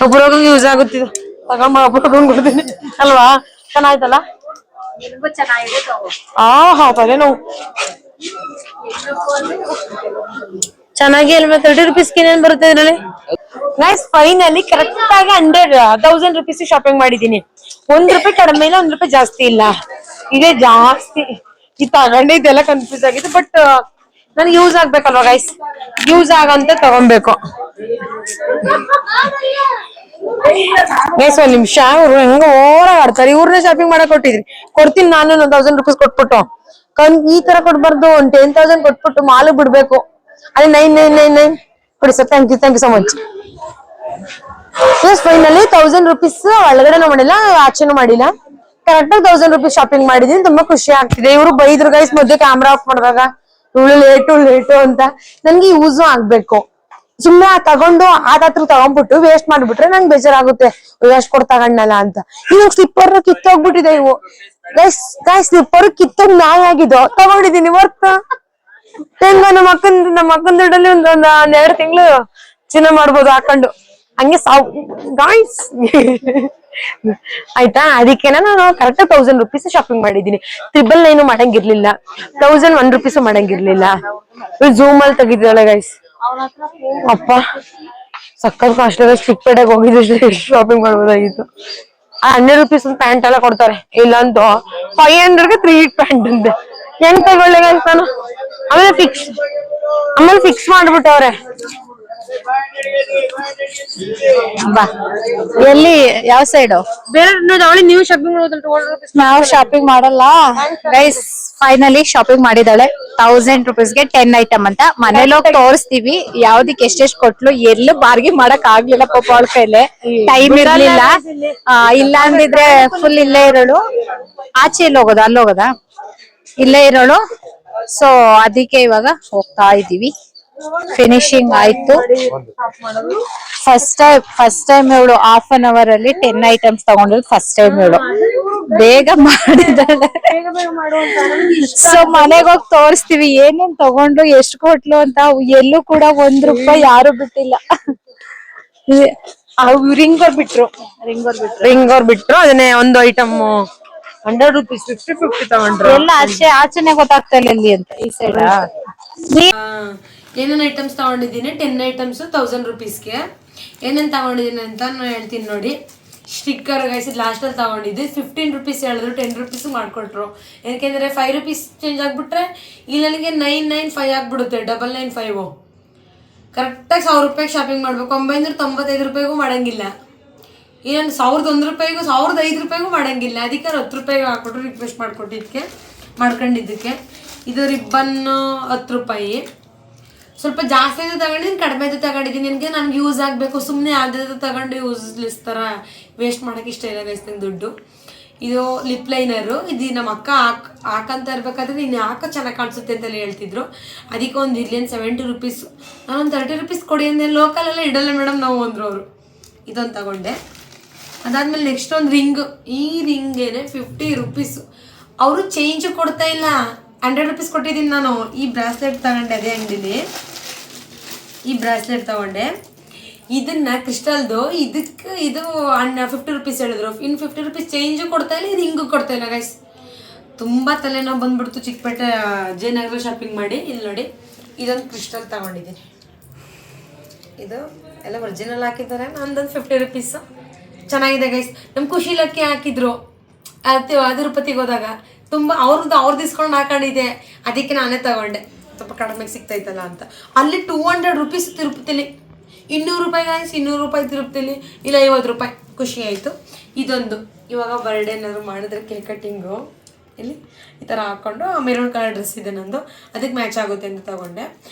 ಒಬ್ಬರೊಬ್ಬ ಯೂಸ್ ಆಗುತ್ತಿದ್ದು ತಗೊಂಡ್ ಕೊಡ್ತೀನಿ ಅಲ್ವಾ? ಚೆನ್ನಾಯ್ತಲ್ಲ? ತಲೆ ನೋವು ಚೆನ್ನಾಗಿ ಅಲ್ವಾ? 30 ರೂಪೀಸ್ ಏನೇನ್ ಬರುತ್ತೆ ಇದ್ರಲ್ಲಿ? ಗೈಸ್ ಫೈನಲಿ ಕರೆಕ್ಟ್ ಆಗಿ 1000 ರೂಪೀಸ್ ಶಾಪಿಂಗ್ ಮಾಡಿದೀನಿ. 1 ರೂಪಾಯಿ ಕಡಿಮೆ ಇಲ್ಲ, 1 ರೂಪಾಯಿ ಜಾಸ್ತಿ ಇಲ್ಲ. ಇದೇ ಜಾಸ್ತಿ. ಈ ತಗೊಂಡಿದ್ದೆಲ್ಲ ಕನ್ಫ್ಯೂಸ್ ಆಗಿತ್ತು ಬಟ್ ನನ್ಗೆ ಯೂಸ್ ಆಗ್ಬೇಕಲ್ವಾ ಗೈಸ್? ಯೂಸ್ ಆಗಂತ ತಗೊಬೇಕು. ಗೈಸ್ ಒಂದ್ ನಿಮಿಷ. ಅವ್ರು ಹೆಂಗ ಓವರ್ ಆಡ್ತಾರೆ. ಇವ್ರನ್ನ ಶಾಪಿಂಗ್ ಮಾಡಕ್ ಕೊಡ್ತೀನಿ ನಾನು 1000 ರೂಪೀಸ್ ಕೊಟ್ಬಿಟ್ಟು. ಈ ತರ ಕೊಡ್ಬಾರ್ದು. 10,000 ಕೊಟ್ಬಿಟ್ಟು ಮಾಲು ಬಿಡ್ಬೇಕು. ಅದೇ 999 ಕೊಡಿ sir. Thank you so much. Finally 1000 rupees ಒಳಗಡೆನೂ ಮಾಡಿಲ್ಲ ಆಚೆನೂ ಮಾಡಿಲ್ಲ. ಕರೆಕ್ಟ್ ಆಗಿ 1000 ರೂಪೀಸ್ ಶಾಪಿಂಗ್ ಮಾಡಿದೀನಿ. ತುಂಬಾ ಖುಷಿ ಆಗ್ತಿದೆ. ಇವ್ರು ಬೈದ್ರು ಗೈಸ್ ಮೊದ್ಲು ಕ್ಯಾಮ್ರಾ ಆಫ್ ಮಾಡಿದಾಗ ಇವಳು ಲೇಟು ಅಂತ. ನನ್ಗೆ ಯೂಸು ಆಗ್ಬೇಕು. ಸುಮ್ನೆ ತಗೊಂಡು ಹತ್ರ ತಗೊಂಡ್ಬಿಟ್ಟು ವೇಸ್ಟ್ ಮಾಡ್ಬಿಟ್ರೆ ನಂಗೆ ಬೇಜಾರಾಗುತ್ತೆ. ವೇಸ್ಟ್ ಕೊಡ್ ತಗೊಂಡಲ್ಲ ಅಂತ. ಇವಾಗ ಸ್ಲಿಪ್ಪರ್ ಕಿತ್ತೋಗ್ಬಿಟ್ಟಿದೆ ಇವು ಗೈಸ್. ಸ್ಲಿಪ್ಪರ್ ಕಿತ್ತೋಗ್ ನಾಯಿ ಆಗಿದ್ದು ತಗೊಂಡಿದೀನಿ. ವರ್ತ್ ಹೆಂಗ ನಮ್ಮ ಅಕ್ಕನ ದುಡ್ಡಲ್ಲಿ ಒಂದ್ 2 ತಿಂಗಳು ಚಿನ್ನ ಮಾಡ್ಬೋದು ಹಾಕೊಂಡು. ಹಂಗೆ ಗಾಯ್ಸ್ ಆಯ್ತಾ? ಅದಕ್ಕೆನ ನಾನು ಕರೆಕ್ಟ್ 1000 ರೂಪೀಸ್ ಶಾಪಿಂಗ್ ಮಾಡಿದೀನಿ. 999 ಮಾಡಂಗಿರ್ಲಿಲ್ಲ, 1001 ರೂಪೀಸ್ ಮಾಡಂಗಿರ್ಲಿಲ್ಲ. ಝೂಮ್ ಅಲ್ಲಿ ತೆಗಿದ್ದಾಳೆ ಗೈಸ್. ಅಪ್ಪ ಸಕ್ಕತ್ ಕಾಸ್ಟ್ಲಿ. ಚಿಕ್ಕಪೇಟೆಗೆ ಹೋಗಿದ್ರೆ ಎಷ್ಟು ಶಾಪಿಂಗ್ ಮಾಡ್ಬೋದಾಗಿತ್ತು. 100 ರೂಪೀಸ್ ಒಂದು ಪ್ಯಾಂಟ್ ಎಲ್ಲ ಕೊಡ್ತಾರೆ. ಇಲ್ಲಂತೂ 500ಗೆ 3 ಪ್ಯಾಂಟ್ ಅಂತೆ. ಹೆಂಗ್ ತಗೊಳ್ಳಿ ಗೈಸ್ ನಾನು? ಆಮೇಲೆ ಫಿಕ್ಸ್ ಮಾಡ್ಬಿಟ್ಟವ್ರೆ. ಬಾ ಎಲ್ಲಿ ಯಾವ ಸೈಡು? ಬೇರೆ ನೀವು ಶಾಪಿಂಗ್ ನಾವು ಶಾಪಿಂಗ್ ಮಾಡಲ್ಲ ಗೈಸ್. ಫೈನಲಿ ಶಾಪಿಂಗ್ ಮಾಡಿದಾಳೆ 1000 ರೂಪೀಸ್ಗೆ 10 ಐಟಮ್ ಅಂತ. ಮನೇಲಿ ಹೋಗಿ ತೋರಿಸ್ತೀವಿ ಯಾವ್ದಕ್ ಎಷ್ಟೆಷ್ಟು ಕೊಟ್ಲು. ಎಲ್ಲೂ ಬಾರ್ಗಿ ಮಾಡಕ್ ಆಗ್ಲಿಲ್ಲ ಪಾಪ ಅವಳ ಕೈಲೆ. ಟೈಮ್ ಇರ್ಲಿಲ್ಲ. ಇಲ್ಲ ಅಂದಿದ್ರೆ ಫುಲ್ ಇಲ್ಲೇ ಇರೋಳು. ಆಚೆ ಎಲ್ಲಿ ಹೋಗೋದ? ಅಲ್ಲೋಗೋದ? ಇಲ್ಲೇ ಇರೋಳು. ಸೊ ಅದಕ್ಕೆ ಇವಾಗ ಹೋಗ್ತಾ ಇದೀವಿ. ಫಿನಿಶಿಂಗ್ ಆಯ್ತು. ಫಸ್ಟ್ ಟೈಮ್ ಇವಳು ಹಾಫ್ ಅನ್ ಅವರ್ ಅಲ್ಲಿ 10 ಐಟಮ್ಸ್ ತಗೊಂಡಿದ್ದು ಫಸ್ಟ್ ಟೈಮ್ ಇವಳು. ಬೇಗ ಮಾಡಿದಾಳೆ. ಸೊ ಮನೆಗೆ ಹೋಗಿ ತೋರಿಸ್ತೀವಿ ಏನೇನ್ ತಗೊಂಡು ಎಷ್ಟು ಕೊಟ್ಲು ಅಂತ. ಎಲ್ಲೂ ಕೂಡ ₹1 ಯಾರು ಬಿಟ್ಟಿಲ್ಲ. ರಿಂಗ್ ಅವ್ರು ಬಿಟ್ರು ಅದನ್ನೇ ಒಂದು ಐಟಮ್ ₹100 50 ತಗೊಂಡ್ರು. ಎಲ್ಲ ಆಚೆನೆ ಗೊತ್ತಾಗ್ತಾ ಇಲ್ಲ ಎಲ್ಲಿ ಅಂತ. ಈ ಸೈಡ್ ಏನೇನ್ ಐಟಮ್ಸ್ ತಗೊಂಡಿದ್ದೀನಿ 10 ಐಟಮ್ಸ್ ₹1000 ಏನೇನ್ ತಗೊಂಡಿದ್ದೀನಿ ಅಂತ ನಾನು ಹೇಳ್ತೀನಿ ನೋಡಿ. ಸ್ಟಿಕ್ಕರ್ ಗೈಸ್ ಲಾಸ್ಟ್ ಅಲ್ಲಿ ತಗೊಂಡಿದ್ದು ₹15 ಹೇಳಿದ್ರು, ₹10 ಮಾಡ್ಕೊಟ್ರು. ಯಾಕೆಂದ್ರೆ ₹5 ಚೇಂಜ್ ಆಗ್ಬಿಟ್ರೆ ಇಲ್ಲಿ ನನಗೆ 995 ಆಗ್ಬಿಡುತ್ತೆ, 995 ಕರೆಕ್ಟಾಗಿ ₹1000 ಶಾಪಿಂಗ್ ಮಾಡ್ಬೇಕು. ₹995 ಮಾಡಂಗಿಲ್ಲ. ಇನ್ನೊಂದು ₹1001 ₹1005 ಮಾಡಂಗಿಲ್ಲ. ಅದಕ್ಕೆ ₹10 ಹಾಕ್ಬಿಟ್ರು ರಿಕ್ವೆಸ್ಟ್ ಮಾಡ್ಕೊಂಡಿದ್ದಕ್ಕೆ. ಇದು ರಿಬ್ಬನ್ ₹10. ಸ್ವಲ್ಪ ಜಾಸ್ತಿ ತಗೊಂಡಿದ್ದೀನಿ, ಕಡಿಮೆ ತಗೊಂಡಿದ್ದೀನಿ. ನನಗೆ ಯೂಸ್ ಆಗಬೇಕು, ಸುಮ್ಮನೆ ಯಾವ್ದಾದ್ರು ತಗೊಂಡು ಯೂಸ್ಲೆಸ್ ಥರ ವೇಸ್ಟ್ ಮಾಡೋಕೆ ಇಷ್ಟ ಇಲ್ಲ ಗೈಸ್ ನಂಗೆ ದುಡ್ಡು. ಇದು ಲಿಪ್ ಲೈನರು. ಇದು ನಮ್ಮ ಅಕ್ಕ ಹಾಕಂತ ಇರ್ಬೇಕಾದ್ರೆ ನೀನು ಯಾಕೆ ಚೆನ್ನಾಗಿ ಕಾಣಿಸುತ್ತೆ ಅಂತಲೇ ಹೇಳ್ತಿದ್ರು. ಅದಕ್ಕೆ ಒಂದು ಇರಲಿ ಅಂತ ₹70. ನಾನೊಂದು ₹30 ಕೊಡಿ ಅಂದರೆ ಲೋಕಲೆಲ್ಲ ಇಡಲ್ಲ ಮೇಡಮ್ ನಾವು ಅಂದರು ಅವರು. ಇದೊಂದು ತಗೊಂಡೆ. ಅದಾದ್ಮೇಲೆ ನೆಕ್ಸ್ಟ್ ಒಂದು ರಿಂಗ್. ಈ ರಿಂಗೇನೆ ₹50. ಅವರು ಚೇಂಜ್ ಕೊಡ್ತಾ ಇಲ್ಲ, ₹100 ಕೊಟ್ಟಿದ್ದೀನಿ ನಾನು. ಈ ಬ್ರಾಸ್ಲೆಟ್ ತಗೊಂಡೆ ಅದೇ ಅಂಗಡಿಲಿ. ಈ ಬ್ರಾಸ್ಲೆಟ್ ತಗೊಂಡೆ. ಇದನ್ನ ಕ್ರಿಸ್ಟಲ್ದು ಇದಕ್ಕೆ ಇದು ₹50 ಹೇಳಿದ್ರು. ಇನ್ನು ₹50 ಚೇಂಜು ಕೊಡ್ತಾ ಇಲ್ಲ, ರಿಂಗು ಕೊಡ್ತಾ ಇಲ್ಲ ಗೈಸ್. ತುಂಬ ತಲೆನೋವು ಬಂದ್ಬಿಡ್ತು ಚಿಕ್ಕಪೇಟೆ ಜಯನಗರ ಶಾಪಿಂಗ್ ಮಾಡಿ. ಇಲ್ಲಿ ನೋಡಿ ಇದೊಂದು ಕ್ರಿಸ್ಟಲ್ ತಗೊಂಡಿದ್ದೀನಿ. ಇದು ಎಲ್ಲ ಒರಿಜಿನಲ್ ಹಾಕಿದ್ದಾರೆ. ನಂದೊಂದು ₹50 ಚೆನ್ನಾಗಿದೆ ಗೈಸ್. ನಮ್ಮ ಖುಷಿ ಲಕ್ಕಿ ಹಾಕಿದ್ರು ತಿರುಪತಿಗೆ ಹೋದಾಗ. ತುಂಬ ಅವ್ರದ್ದು ಇಸ್ಕೊಂಡು ಹಾಕೊಂಡಿದ್ದೆ, ಅದಕ್ಕೆ ನಾನೇ ತಗೊಂಡೆ. ಸ್ವಲ್ಪ ಕಡಿಮೆಗೆ ಸಿಗ್ತೈತಲ್ಲ ಅಂತ. ಅಲ್ಲಿ ₹200 ತಿರುಪತಿಲಿ. ₹200 ಗೈಸ್, ₹200 ತಿರುಪತಿಲಿ. ಇಲ್ಲ ₹50. ಖುಷಿ ಆಯಿತು. ಇದೊಂದು ಇವಾಗ ಬರ್ಡೇ ಏನಾದ್ರು ಮಾಡಿದ್ರೆ ಕೇಕ್ ಕಟ್ಟಿಂಗು ಇಲ್ಲಿ ಈ ಥರ ಹಾಕ್ಕೊಂಡು ಮೆರೂನ್ ಕಲರ್ ಡ್ರೆಸ್ ಇದೆ ನಂದು, ಅದಕ್ಕೆ ಮ್ಯಾಚ್ ಆಗುತ್ತೆ ಅಂತ ತಗೊಂಡೆ.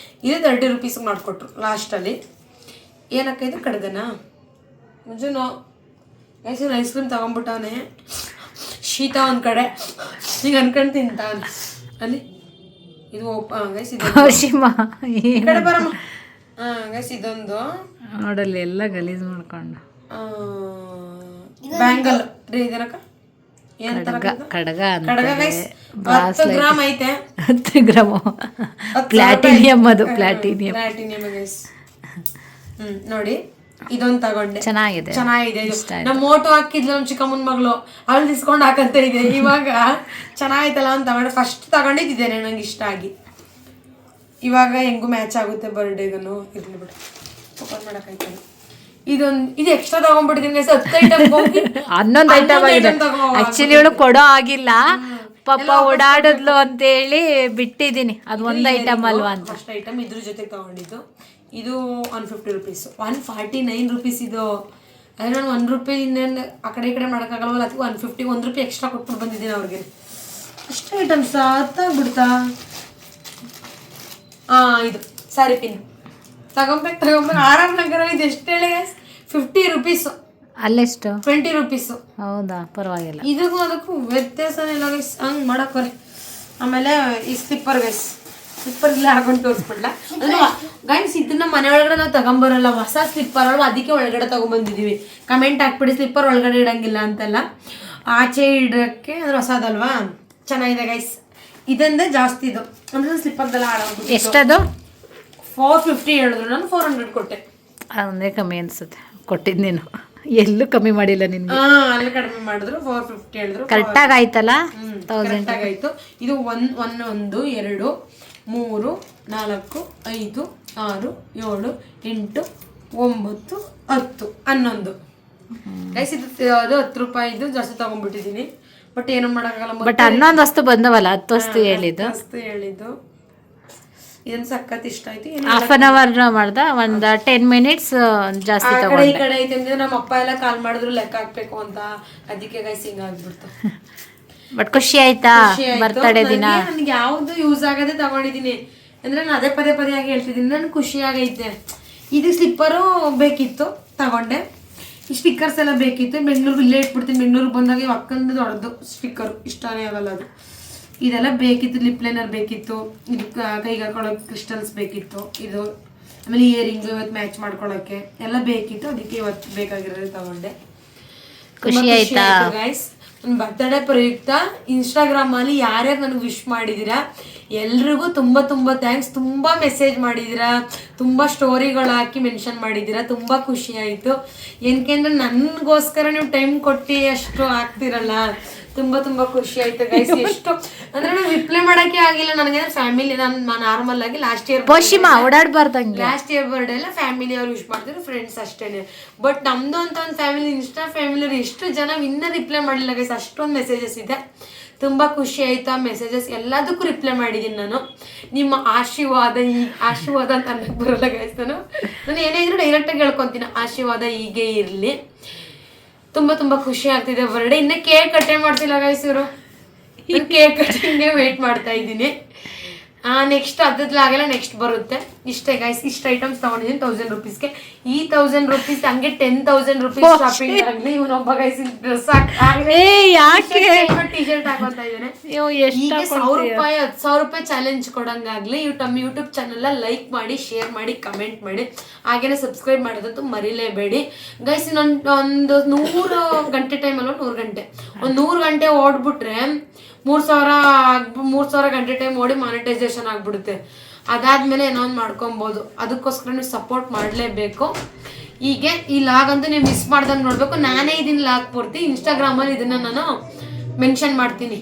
ಇದು ₹30 ಮಾಡಿಕೊಟ್ರು ಲಾಸ್ಟಲ್ಲಿ. ಏನಕ್ಕ ಇದು ಕಡ್ಗನಾ ಮುಂಜಾನೆ ಗೈಸ್? ಐಸ್ ಕ್ರೀಮ್ ತಗೊಂಡ್ಬಿಟ್ಟವನೇ ಶೀತ ಒಂದು ಕಡೆ, ಈಗ ಅನ್ಕೊಂಡು ತಿಂತಾನೆ ಅಲ್ಲಿ. ಇದು ಗೈಸ್ ಇದು ಕಡೆ ಬರಮ್ಮ. ಗೈಸ್ ಇದೊಂದು ನೋಡಲ್ಲಿ ಎಲ್ಲ ಗಲೀಜ್ ಮಾಡ್ಕೊಂಡು ಬ್ಯಾಂಗಲ್ ಇದನಕ್ಕ ಕಡಗ ಗೈಸ್ 10 ಗ್ರಾಮ್ ಐತೆ. 10 ಗ್ರಾಮ್ ಪ್ಲಾಟಿನಿಯಂ. ಅದು ಪ್ಲಾಟಿನಿಯಂ ಗೈಸ್. ನೋಡಿ ಇದೊಂದು ತಗೊಂಡೆ. ಚೆನ್ನಾಗಿದೆ. ನಮ್ಮ ಮೋಟೋ ಹಾಕಿದ್ಲು ನಮ್ಮ ಚಿಕ್ಕಮ್ಮನ ಮಗಳು, ಅಲ್ಲಿ ಇಸ್ಕೊಂಡು ಹಾಕಂತ ಇದೆ. ಇವಾಗ ಚೆನ್ನಾಗಿತ್ತಲ್ಲ ಅಂತ ತಗೊಂಡೆ. ಫಸ್ಟ್ ತಗೊಂಡಿದ್ದೇನೆ ನಂಗೆ ಇಷ್ಟ ಆಗಿ. ಇವಾಗ ಹೆಂಗೂ ಮ್ಯಾಚ್ ಆಗುತ್ತೆ ಬರ್ಡೇಗನು. ಇರ್ಲಿ ಬಿಡು, ಓಪನ್ ಮಾಡೋಕ್ಕಾಯ್ತಲ್ಲ. ಇದು ಎಕ್ಸ್ಟ್ರಾ ತಗೊಂಡ್ಬಿಟ್ಟಿದ್ದೀನಿ 10 ಐಟಮ್ ಹೋಗಿ 11 ಐಟಮ್ ಆಕ್ಚುಲಿ ಇವಳು ಕೊಡೋ ಆಗಿಲ್ಲ, ಪಾಪ ಓಡಾಡಿದ್ಲು ಅಂತ ಹೇಳಿ ಬಿಟ್ಟಿದ್ದೀನಿ. ಅದು ಒಂದು ಐಟಮ್ ಅಲ್ವಾ ಅಂತ. ಫಸ್ಟ್ ಐಟಮ್ ಇದ್ರ ಜೊತೆ ತಗೊಂಡಿದ್ದು. ಇದು ₹150, ₹149 ಇದು. ಅದೇ ನಾನು ₹1 ಇನ್ನೇನು ಆ ಕಡೆ ಈ ಕಡೆ ಮಾಡೋಕ್ಕಾಗಲ್ವಲ್ಲ, ಅದಕ್ಕೆ ₹150 ₹1 ಎಕ್ಸ್ಟ್ರಾ ಕೊಟ್ಬಿಟ್ಟು ಬಂದಿದ್ದೀನಿ ಅವ್ರಿಗೆ. ಅಷ್ಟು ಐಟಮ್ಸ್ ಆಗ್ಬಿಡ್ತಾ. ಇದು ಸ್ಯಾರಿ ಪಿನ್ ತಗೊಬೇಕು. ಆರಾಮ್ ನಗರ. ಇದು ಎಷ್ಟು ಹೇಳಿ ₹50. ಅಲ್ಲೆಷ್ಟು? ₹20. ಹೌದಾ, ಪರವಾಗಿಲ್ಲ. ಇದಕ್ಕೂ ಅದಕ್ಕೂ ವ್ಯತ್ಯಾಸನೇ ಇಲ್ಲ ಗೈಸ್. ಹಂಗೆ ಮಾಡಕ್ಕೋರಿ. ಆಮೇಲೆ ಈ ಸ್ಲಿಪ್ಪರ್ ಗೈಸ್, ಸ್ಲಿಪ್ಪರ್ ಇಲ್ಲ ಹಾಕೊಂಡು ತೋರಿಸ್ಬಿಡ್ಲ ಗೈಸ್. ಇದನ್ನ ಮನೆ ಒಳಗಡೆ ನಾವು ತಗೊಂಬರಲ್ಲ, ಹೊಸ ಸ್ಲಿಪ್ಪರ್ ಅಲ್ವಾ, ಅದಕ್ಕೆ ಒಳಗಡೆ ತಗೊಂಬಂದಿದ್ದೀವಿ. ಕಮೆಂಟ್ ಹಾಕ್ಬಿಡಿ ಸ್ಲಿಪ್ಪರ್ ಒಳಗಡೆ ಇಡಂಗಿಲ್ಲ ಅಂತೆಲ್ಲ. ಆಚೆ ಇಡೋಕ್ಕೆ ಅಂದ್ರೆ ಹೊಸದಲ್ವಾ, ಚೆನ್ನಾಗಿದೆ ಗೈಸ್. ಇದಂದ್ರೆ ಜಾಸ್ತಿ ಇದು ಅಂದ್ರೆ ಸ್ಲಿಪ್ಪರ್ದೆಲ್ಲ ಹಾಳಾಗ್ಬಿಟ್ಟು. ಎಷ್ಟದು? 450 ಹೇಳಿದ್ರು, ನಾನು 400 ಕೊಟ್ಟೆ. ಅದೇ ಕಮ್ಮಿ ಅನ್ಸುತ್ತೆ ಕೊಟ್ಟಿದ್ದು ನೀನು. ಎಲ್ಲೂ ಕಮ್ಮಿ ಮಾಡಿಲ್ಲ ನಿನ್ಗೆ. ಅಲ್ಲಿ ಕಡಿಮೆ ಮಾಡಿದ್ರು, 450 ಹೇಳಿದ್ರು. ಕರೆಕ್ಟಾಗಿ ಆಯ್ತಲ್ಲ? ಆಯ್ತು. ಇದು 1 2 3 4 5 6 7 8 9 10 11 ಗೈಸ್. ಇದು ಅದು ₹10 ಜಾಸ್ತಿ ತಗೊಂಡ್ಬಿಟ್ಟಿದ್ದೀನಿ. ಬಟ್ ಏನು ಮಾಡೋಕ್ಕಾಗಲ್ಲ. ಬಟ್ 11 ವಸ್ತು ಬಂದವಲ್ಲ, 10 ವಸ್ತು ಹೇಳಿದ್ದು. ಇದನ್ನು ಸಖತ್ ಇಷ್ಟ ಆಯ್ತು. ಹಾಫ್ ಅನ್ ಅವರ್ ಮಾಡ್ದ, ಒಂದು 10 ಮಿನಿಟ್ಸ್ ಜಾಸ್ತಿ ತಗೊಂಡೆ. ಈ ಕಡೆ ಐತೆ ಅಂದ್ರೆ ನಮ್ಮ ಅಪ್ಪ ಎಲ್ಲ ಕಾಲ್ ಮಾಡಿದ್ರು ಲೆಕ್ಕ ಹಾಕ್ಬೇಕು ಅಂತ, ಅದಕ್ಕೆ ಗೈಸ್ ಹಿಂಗಾಗ್ಬಿಡ್ತು. ಬಟ್ ಖುಷಿ ಆಯ್ತಾ ಬರ್ತಡೇ ದಿನ? ನನ್ಗೆ ಯಾವ್ದು ಯೂಸ್ ಆಗದೆ ತಗೊಂಡಿದ್ದೀನಿ ಅಂದ್ರೆ ನಾನು ಅದೇ ಪದೇ ಆಗಿ ಹೇಳ್ತಿದ್ದೀನಿ. ನನ್ಗೆ ಖುಷಿ ಆಗೈತೆ. ಇದು ಸ್ಲಿಪ್ಪರು ಬೇಕಿತ್ತು ತಗೊಂಡೆ. ಈ ಸ್ಟಿಕ್ಕರ್ಸ್ ಎಲ್ಲ ಬೇಕಿತ್ತು. ಬೆಂಗಳೂರು ಇಲ್ಲೇ ಇಟ್ಬಿಡ್ತೀನಿ. ಬೆಂಗಳೂರಿಗೆ ಬಂದಾಗ ಅಕ್ಕಂದು ದೊಡ್ಡದು ಸ್ಟಿಕ್ಕರು ಇಷ್ಟನೇ ಆಗಲ್ಲ ಅದು. ಇದೆಲ್ಲ ಬೇಕಿತ್ತು, ಲಿಪ್ ಲೈನರ್ ಬೇಕಿತ್ತು, ಇದು ಕೈಗೆ ಹಾಕೊಳ್ಳೋಕೆ ಕ್ರಿಸ್ಟಲ್ಸ್ ಬೇಕಿತ್ತು, ಇದು ಆಮೇಲೆ ಇಯರಿಂಗ್ ಇವತ್ತು ಮ್ಯಾಚ್ ಮಾಡ್ಕೊಳ್ಳೋಕ್ಕೆ ಎಲ್ಲ ಬೇಕಿತ್ತು. ಅದಕ್ಕೆ ಇವತ್ತು ಬೇಕಾಗಿರೋದು ತಗೊಂಡೆ. ಖುಷಿ ಆಯ್ತಾ ಗೈಸ್? ನನ್ನ ಬರ್ತಡೇ ಪ್ರಯುಕ್ತ ಇನ್ಸ್ಟಾಗ್ರಾಮಲ್ಲಿ ಯಾರ್ಯಾರು ನನಗೆ ವಿಶ್ ಮಾಡಿದ್ದೀರಾ ಎಲ್ರಿಗೂ ತುಂಬ ತುಂಬ ಥ್ಯಾಂಕ್ಸ್. ತುಂಬ ಮೆಸೇಜ್ ಮಾಡಿದ್ದೀರಾ, ತುಂಬ ಸ್ಟೋರಿಗಳು ಹಾಕಿ ಮೆನ್ಷನ್ ಮಾಡಿದ್ದೀರಾ, ತುಂಬ ಖುಷಿ ಆಯಿತು. ಏನಕ್ಕೆ ನನಗೋಸ್ಕರ ನೀವು ಟೈಮ್ ಕೊಟ್ಟು ಅಷ್ಟು ಆಗ್ತಿರಲ್ಲ, ತುಂಬ ತುಂಬ ಖುಷಿ ಆಯ್ತು ಗೈಸ್. ಎಷ್ಟು ಅಂದ್ರೆ ನಾನು ರಿಪ್ಲೈ ಮಾಡೋಕ್ಕೆ ಆಗಿಲ್ಲ ನನಗೆ. ಫ್ಯಾಮಿಲಿ ನಾನು ನಾರ್ಮಲ್ ಆಗಿ ಲಾಸ್ಟ್ ಇಯರ್ ಓಡಾಡ್ಬಾರ್ದಂಗೆ ಲಾಸ್ಟ್ ಇಯರ್ ಬರ್ಡೇ ಎಲ್ಲ ಫ್ಯಾಮಿಲಿ ಅವ್ರು ವಿಶ್ ಮಾಡ್ತಿದ್ರು, ಫ್ರೆಂಡ್ಸ್ ಅಷ್ಟೇನೆ. ಬಟ್ ನಮ್ದು ಅಂತ ಒಂದು ಫ್ಯಾಮಿಲಿ, ಇನ್ಸ್ಟಾ ಫ್ಯಾಮಿಲಿ ಎಷ್ಟು ಜನ ಇನ್ನೂ ರಿಪ್ಲೈ ಮಾಡಿಲ್ಲ ಗೈಸ್. ಅಷ್ಟೊಂದು ಮೆಸೇಜಸ್ ಇದೆ, ತುಂಬ ಖುಷಿ ಆಯ್ತು. ಆ ಮೆಸೇಜಸ್ ಎಲ್ಲದಕ್ಕೂ ರಿಪ್ಲೈ ಮಾಡಿದ್ದೀನಿ ನಾನು. ನಿಮ್ಮ ಆಶೀರ್ವಾದ ಆಶೀರ್ವಾದ ಅಂತ ಅನ್ನಕ್ಕೆ ಬರೋಲ್ಲ ಗೈಸ್. ನಾನು ಏನೇ ಇದ್ರು ಡೈರೆಕ್ಟಾಗಿ ಹೇಳ್ಕೊತೀನಿ, ಆಶೀರ್ವಾದ ಹೀಗೆ ಇರಲಿ. ತುಂಬ ತುಂಬ ಖುಷಿ ಆಗ್ತಿದೆ. ಬರ್ಡೇ ಇನ್ನೂ ಕೇಕ್ ಕಟ್ಟೆ ಮಾಡ್ತಿಲ್ಲ ಗೈಸ್ ಇವರು. ಕೇಕ್ ಕಟ್ಟಿಂಗ್ಗೆ ವೇಟ್ ಮಾಡ್ತಾ ಇದ್ದೀನಿ. ನೆಕ್ಸ್ಟ್ ಅದಾಗಲ್ಲ, ನೆಕ್ಸ್ಟ್ ಬರುತ್ತೆ. ಇಷ್ಟೇ ಗೈಸ್, ಇಷ್ಟು ಐಟಮ್ಸ್ ತಗೊಂಡಿದ್ದೀನಿ 1000 rupeesಗೆ. ಈ 1000 rupees ಹಂಗೆ 10,000 rupees ಶಾಪಿಂಗ್ ಆಗಲಿ. ಇವನೊಬ್ಬ ಗೈಸ್ ಡ್ರೆಸ್ ಟಿ ಶರ್ಟ್ ಹಾಕೋತಾ ಇದ್ದಾನೆ. ಈಗ 1000 ರೂಪಾಯಿ 10,000 ರೂಪಾಯಿ ಚಾಲೆಂಜ್ ಕೊಡಂಗಾಗ್ಲಿ. ಯೂಟ್ಯೂಬ್ ಚಾನಲ್ ಲೈಕ್ ಮಾಡಿ, ಶೇರ್ ಮಾಡಿ, ಕಮೆಂಟ್ ಮಾಡಿ, ಹಾಗೇನೆ ಸಬ್ಸ್ಕ್ರೈಬ್ ಮಾಡೋದಂತೂ ಮರಿಲೇಬೇಡಿ ಗೈಸ್. ಒಂದು 100 ಗಂಟೆ ಟೈಮಲ್ಲ, 100 ಗಂಟೆ, ಒಂದು 100 ಗಂಟೆ ಓಡ್ಬಿಟ್ರೆ 3,000 ಗಂಟೆ ಟೈಮ್ ಓಡಿ ಮಾನಿಟೈಸೇಷನ್ ಆಗ್ಬಿಡುತ್ತೆ. ಅದಾದ್ಮೇಲೆ ಏನೋ ಒಂದು ಮಾಡ್ಕೊಬೋದು. ಅದಕ್ಕೋಸ್ಕರ ನೀವು ಸಪೋರ್ಟ್ ಮಾಡಲೇಬೇಕು. ಹೀಗೆ ಈ ಲಾಗ್ ಅಂತೂ ನೀವು ಮಿಸ್ ಮಾಡ್ದಂಗೆ ನೋಡಬೇಕು. ನಾನೇ ಇದನ್ನ ಲಾಗ್ ಪೂರ್ತಿ ಇನ್ಸ್ಟಾಗ್ರಾಮಲ್ಲಿ ಇದನ್ನ ನಾನು ಮೆನ್ಷನ್ ಮಾಡ್ತೀನಿ,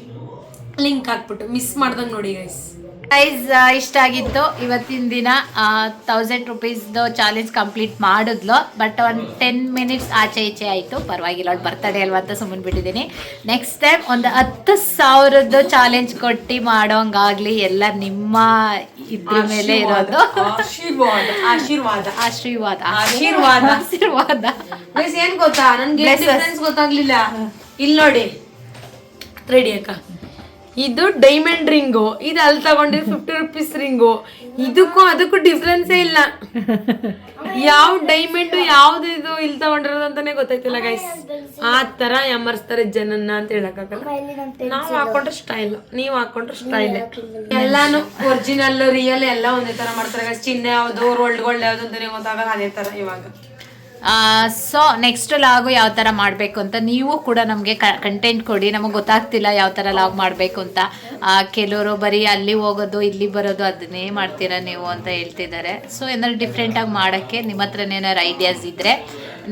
ಲಿಂಕ್ ಹಾಕ್ಬಿಟ್ಟು. ಮಿಸ್ ಮಾಡ್ದಂಗೆ ನೋಡಿ ಗೈಸ್. ಇಷ್ಟ ಆಗಿತ್ತು ಇವತ್ತಿನ ದಿನ. 1000 ರೂಪೀಸ್ದು ಚಾಲೆಂಜ್ ಕಂಪ್ಲೀಟ್ ಮಾಡಿದ್ಲು, ಬಟ್ ಒಂದು 10 minutes ಆಚೆ ಈಚೆ ಆಯಿತು. ಪರವಾಗಿಲ್ಲ, ಅವ್ಳು ಬರ್ತಡೇ ಅಲ್ವಾ ಅಂತ ಸುಮ್ಮನೆ ಬಿಟ್ಟಿದ್ದೀನಿ. ನೆಕ್ಸ್ಟ್ ಟೈಮ್ ಒಂದು 10,000 ಚಾಲೆಂಜ್ ಕೊಟ್ಟು ಮಾಡೋಂಗಾಗಲಿ. ಎಲ್ಲ ನಿಮ್ಮ ಇದ್ರ ಮೇಲೆ ಇರೋದು. ಆಶೀರ್ವಾದ ಏನ್ ಗೊತ್ತಾ, ನನ್ಗೆ ಡಿಫರೆನ್ಸ್ ಗೊತ್ತಾಗ್ಲಿಲ್ಲ. ಇಲ್ಲಿ ನೋಡಿ, ರೆಡಿ ಅಕ್ಕ, ಇದು ಡೈಮಂಡ್ ರಿಂಗು, ಇದು ಅಲ್ಲಿ ತಗೊಂಡಿದ್ದು 50 rupees ರಿಂಗು. ಅದಕ್ಕೂ ಡಿಫ್ರೆನ್ಸೇ ಇಲ್ಲ. ಯಾವ ಡೈಮಂಡ್ ಯಾವ್ದು ಇದು ಇಲ್ಲಿ ತಗೊಂಡಿರೋದು ಅಂತಾನೆ ಗೊತ್ತಾಯ್ತಿಲ್ಲ ಗೈಸ್. ಆ ತರ ಯಮರ್ಸ್ತಾರೆ ಜನನ್ನ ಅಂತ ಹೇಳಕ್ಕಾಗಲ್ಲ. ನಾವು ಹಾಕೊಂಡ್ರೆ ಸ್ಟೈಲ್, ನೀವು ಹಾಕೊಂಡ್ರೆ ಸ್ಟೈಲ್. ಎಲ್ಲಾನು ಒರಿಜಿನಲ್ ರಿಯಲ್ ಎಲ್ಲ ಒಂದೇ ತರ ಮಾಡ್ತಾರೆ ಗೈಸ್. ಚಿನ್ನ ಯಾವ್ದು, ರೋಲ್ಡ್ ಗೋಲ್ಡ್ ಯಾವ್ದು ಅಂತಾನೆ ಗೊತ್ತಾಗಲ್ಲ. ಅದೇ ತರ ಇವಾಗ. ಸೊ ನೆಕ್ಸ್ಟ್ ಲಾಗು ಯಾವ ಥರ ಮಾಡಬೇಕು ಅಂತ ನೀವು ಕೂಡ ನಮಗೆ ಕಂಟೆಂಟ್ ಕೊಡಿ. ನಮಗೆ ಗೊತ್ತಾಗ್ತಿಲ್ಲ ಯಾವ ಥರ ಲಾಗ್ ಮಾಡಬೇಕು ಅಂತ. ಕೆಲವರು ಬರೀ ಅಲ್ಲಿ ಹೋಗೋದು ಇಲ್ಲಿ ಬರೋದು ಅದನ್ನೇ ಮಾಡ್ತೀರಾ ನೀವು ಅಂತ ಹೇಳ್ತಿದ್ದಾರೆ. ಸೊ ಏನಾದ್ರು ಡಿಫ್ರೆಂಟಾಗಿ ಮಾಡೋಕ್ಕೆ ನಿಮ್ಮ ಹತ್ರನೇ ಏನಾದ್ರು ಐಡಿಯಾಸ್ ಇದ್ದರೆ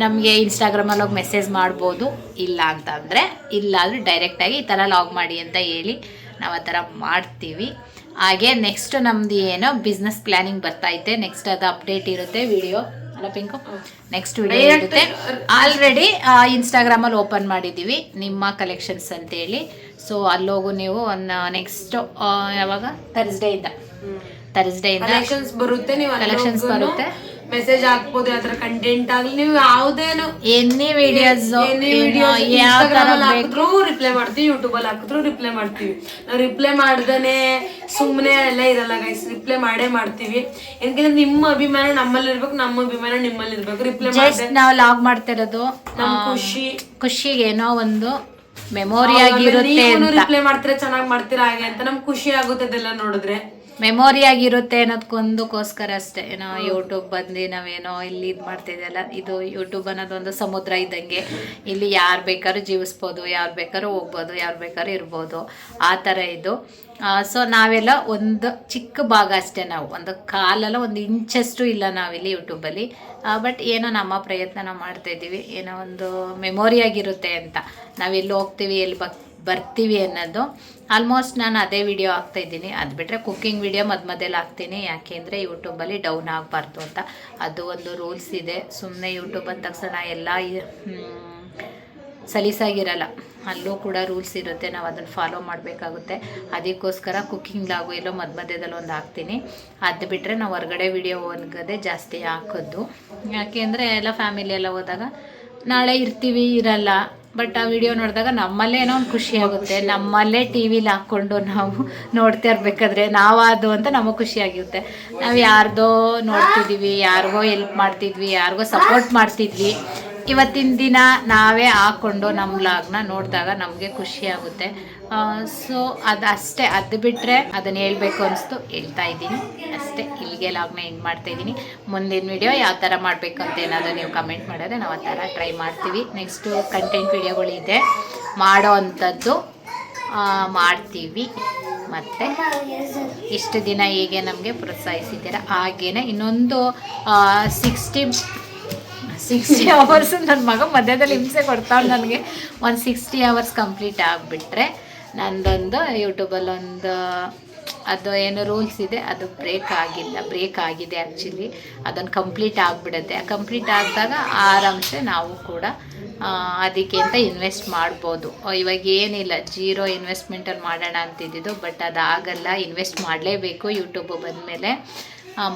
ನಮಗೆ ಇನ್ಸ್ಟಾಗ್ರಾಮಲ್ಲಿ ಹೋಗಿ ಮೆಸೇಜ್ ಮಾಡ್ಬೋದು. ಇಲ್ಲ ಅಂತಂದರೆ ಇಲ್ಲಾದರೂ ಡೈರೆಕ್ಟಾಗಿ ಈ ಥರ ಲಾಗ್ ಮಾಡಿ ಅಂತ ಹೇಳಿ ನಾವು ಆ ಥರ ಮಾಡ್ತೀವಿ. ಹಾಗೆ ನೆಕ್ಸ್ಟ್ ನಮ್ಮದು ಏನೋ ಬಿಸ್ನೆಸ್ ಪ್ಲ್ಯಾನಿಂಗ್ ಬರ್ತೈತೆ. ನೆಕ್ಸ್ಟ್ ಅದು ಅಪ್ಡೇಟ್ ಇರುತ್ತೆ ವಿಡಿಯೋ ಅಲ್ಲ ಪಿಂಕು, ನೆಕ್ಸ್ಟ್ ವಿಡಿಯೋ ಇರುತ್ತೆ. ಆಲ್ರೆಡಿ ಇನ್ಸ್ಟಾಗ್ರಾಮಲ್ಲಿ ಓಪನ್ ಮಾಡಿದ್ದೀವಿ ನಿಮ್ಮ ಕಲೆಕ್ಷನ್ಸ್ ಅಂತೇಳಿ. ಸೊ ಅಲ್ಲೋಗು ನೀವು ಒಂದು ನೆಕ್ಸ್ಟ್ ಯಾವಾಗ ಥರ್ಸ್ಡೇಯಿಂದ ಕಲೆಕ್ಷನ್ಸ್ ಬರುತ್ತೆ. ನೀವು ಕಲೆಕ್ಷನ್ಸ್ ಬರುತ್ತೆ, ಮೆಸೇಜ್ ಹಾಕ್ಬೋದು. ಅದ್ರ ಕಂಟೆಂಟ್ ಆಗಲಿ, ನೀವು ಯಾವುದೇನು ಎನಿ ವಿಡಿಯೋಸ್ ಹಾಕಿದ್ರು ರಿಪ್ಲೈ ಮಾಡ್ತೀವಿ, ಯೂಟ್ಯೂಬಲ್ಲಿ ಹಾಕಿದ್ರು ರಿಪ್ಲೈ ಮಾಡ್ತೀವಿ. ನಾವು ರಿಪ್ಲೈ ಮಾಡ್ದೇನೆ ಸುಮ್ಮನೆ ಎಲ್ಲ ಇರಲ್ಲ ಗೈಸ್, ರಿಪ್ಲೈ ಮಾಡೇ ಮಾಡ್ತೀವಿ. ಯಾಕಂದ್ರೆ ನಿಮ್ಮ ಅಭಿಮಾನ ನಮ್ಮಲ್ಲಿ ಇರ್ಬೇಕು, ನಮ್ಮ ಅಭಿಮಾನ ನಿಮ್ಮಲ್ಲಿ ಇರ್ಬೇಕು. ರಿಪ್ಲೈ ಮಾಡಿ ನಾವು ಲಾಗ್ ಮಾಡ್ತಿರೋದು ನಮ್ಮ ಖುಷಿಗೆ ಏನೋ ಒಂದು ಮೆಮೊರಿ ಆಗಿರುತ್ತೆ. ರಿಪ್ಲೈ ಮಾಡ್ತೀರಾ, ಚೆನ್ನಾಗಿ ಮಾಡ್ತೀರಾ ಹಾಗೆ ಅಂತ ನಮ್ಗೆ ಖುಷಿ ಆಗುತ್ತೆ ಅದೆಲ್ಲ ನೋಡಿದ್ರೆ. ಮೆಮೊರಿ ಆಗಿರುತ್ತೆ ಅನ್ನೋದಕ್ಕೊಂದಕ್ಕೋಸ್ಕರ ಅಷ್ಟೇ. ಏನೋ ಯೂಟ್ಯೂಬ್ ಬಂದು ನಾವೇನೋ ಇಲ್ಲಿ ಇದು ಮಾಡ್ತಿದ್ದೆಲ್ಲ, ಇದು ಯೂಟ್ಯೂಬ್ ಅನ್ನೋದೊಂದು ಸಮುದ್ರ ಇದ್ದಂಗೆ. ಇಲ್ಲಿ ಯಾರು ಬೇಕಾದ್ರೂ ಜೀವಿಸ್ಬೋದು, ಯಾರು ಬೇಕಾದ್ರೂ ಹೋಗ್ಬೋದು, ಯಾರು ಬೇಕಾದ್ರೂ ಇರ್ಬೋದು, ಆ ಥರ ಇದು. ಸೊ ನಾವೆಲ್ಲ ಒಂದು ಚಿಕ್ಕ ಭಾಗ ಅಷ್ಟೇ, ನಾವು ಒಂದು ಕಾಲೆಲ್ಲ 1 ಇಂಚಷ್ಟು ಇಲ್ಲ ನಾವಿಲ್ಲಿ ಯೂಟ್ಯೂಬಲ್ಲಿ. ಬಟ್ ಏನೋ ನಮ್ಮ ಪ್ರಯತ್ನ ನಾವು ಮಾಡ್ತಾಯಿದ್ದೀವಿ, ಏನೋ ಒಂದು ಮೆಮೊರಿ ಆಗಿರುತ್ತೆ ಅಂತ. ನಾವೆಲ್ಲಿ ಹೋಗ್ತೀವಿ, ಎಲ್ಲಿ ಬರ್ತೀವಿ ಅನ್ನೋದು. ಆಲ್ಮೋಸ್ಟ್ ನಾನು ಅದೇ ವಿಡಿಯೋ ಹಾಕ್ತಾಯಿದ್ದೀನಿ. ಅದು ಬಿಟ್ಟರೆ ಕುಕ್ಕಿಂಗ್ ವಿಡಿಯೋ ಮಧ್ಯದಲ್ಲಿ ಹಾಕ್ತೀನಿ, ಯಾಕೆಂದರೆ ಯೂಟ್ಯೂಬಲ್ಲಿ ಡೌನ್ ಆಗಬಾರ್ದು ಅಂತ. ಅದು ಒಂದು ರೂಲ್ಸ್ ಇದೆ. ಸುಮ್ಮನೆ ಯೂಟ್ಯೂಬ್ ಅಂದ ತಕ್ಷಣ ಎಲ್ಲ ಸಲೀಸಾಗಿರಲ್ಲ, ಅಲ್ಲೂ ಕೂಡ ರೂಲ್ಸ್ ಇರುತ್ತೆ, ನಾವು ಅದನ್ನು ಫಾಲೋ ಮಾಡಬೇಕಾಗುತ್ತೆ. ಅದಕ್ಕೋಸ್ಕರ ಕುಕ್ಕಿಂಗ್ ಲಾಗು ಎಲ್ಲೋ ಮಧ್ಯದಲ್ಲಿ ಒಂದು ಹಾಕ್ತೀನಿ. ಅದು ಬಿಟ್ಟರೆ ನಾವು ಹೊರಗಡೆ ವಿಡಿಯೋ ಹೋಗೋದೇ ಜಾಸ್ತಿ ಹಾಕೋದು. ಯಾಕೆಂದರೆ ಎಲ್ಲ ಫ್ಯಾಮಿಲಿ ಎಲ್ಲ ಹೋದಾಗ ನಾಳೆ ಇರ್ತೀವಿ, ಇರಲ್ಲ. ಬಟ್ ಆ ವಿಡಿಯೋ ನೋಡಿದಾಗ ನಮ್ಮಲ್ಲೇ ಏನೋ ಒಂದು ಖುಷಿ ಆಗುತ್ತೆ. ನಮ್ಮಲ್ಲೇ ಟಿ ವಿಲಿ ಹಾಕ್ಕೊಂಡು ನಾವು ನೋಡ್ತಾ ಇರಬೇಕಾದ್ರೆ ನಾವಾದು ಅಂತ ನಮಗೆ ಖುಷಿಯಾಗಿರುತ್ತೆ. ನಾವು ಯಾರ್ದೋ ನೋಡ್ತಿದ್ದೀವಿ, ಯಾರಿಗೋ ಹೆಲ್ಪ್ ಮಾಡ್ತಿದ್ವಿ, ಯಾರಿಗೋ ಸಪೋರ್ಟ್ ಮಾಡ್ತಿದ್ವಿ, ಇವತ್ತಿನ ದಿನ ನಾವೇ ಹಾಕ್ಕೊಂಡು ನಮ್ಮ ವ್ಲಾಗ್ನ ನೋಡಿದಾಗ ನಮಗೆ ಖುಷಿಯಾಗುತ್ತೆ. ಸೊ ಅದಷ್ಟೇ, ಅದು ಬಿಟ್ಟರೆ ಅದನ್ನು ಹೇಳ್ಬೇಕು ಅನಿಸ್ತು ಹೇಳ್ತಾ ಇದ್ದೀನಿ ಅಷ್ಟೇ. ಇಲ್ಲಿಗೆ ವ್ಲಾಗ್ನ ಎಂಡ್ ಮಾಡ್ತಾಯಿದ್ದೀನಿ. ಮುಂದಿನ ವಿಡಿಯೋ ಯಾವ ಥರ ಮಾಡಬೇಕು ಅಂತ ಏನಾದರೂ ನೀವು ಕಮೆಂಟ್ ಮಾಡಿದ್ರೆ ನಾವು ಆ ಥರ ಟ್ರೈ ಮಾಡ್ತೀವಿ. ನೆಕ್ಸ್ಟು ಕಂಟೆಂಟ್ ವಿಡಿಯೋಗಳಿದೆ ಮಾಡೋ ಅಂಥದ್ದು ಮಾಡ್ತೀವಿ. ಮತ್ತು ಇಷ್ಟು ದಿನ ಹೇಗೆ ನಮಗೆ ಪ್ರೋತ್ಸಾಹಿಸಿದ್ದೀರ ಹಾಗೇ ಇನ್ನೊಂದು 60 ಅವರ್ಸ್ ನನ್ನ ಮಗ ಮಧ್ಯದಲ್ಲಿ ಹಿಂಸೆ ಕೊಡ್ತಾವೆ ನನಗೆ. ಒಂದು 60 ಅವರ್ಸ್ ಕಂಪ್ಲೀಟ್ ಆಗಿಬಿಟ್ರೆ ನಂದೊಂದು ಯೂಟ್ಯೂಬಲ್ಲೊಂದು ಅದು ಏನು ರೂಲ್ಸ್ ಇದೆ ಅದು ಬ್ರೇಕ್ ಆಗಿದೆ ಆ್ಯಕ್ಚುಲಿ. ಅದನ್ನು ಕಂಪ್ಲೀಟ್ ಆಗಿಬಿಡುತ್ತೆ. ಕಂಪ್ಲೀಟ್ ಆಗಿದಾಗ ಆರಾಮ್ಸೆ ನಾವು ಕೂಡ ಅದಕ್ಕೆ ಅಂತ ಇನ್ವೆಸ್ಟ್ ಮಾಡ್ಬೋದು. ಇವಾಗ ಏನಿಲ್ಲ, 0 ಇನ್ವೆಸ್ಟ್ಮೆಂಟಲ್ಲಿ ಮಾಡೋಣ ಅಂತಿದ್ದು, ಬಟ್ ಅದಾಗಲ್ಲ, ಇನ್ವೆಸ್ಟ್ ಮಾಡಲೇಬೇಕು. ಯೂಟ್ಯೂಬು ಬಂದಮೇಲೆ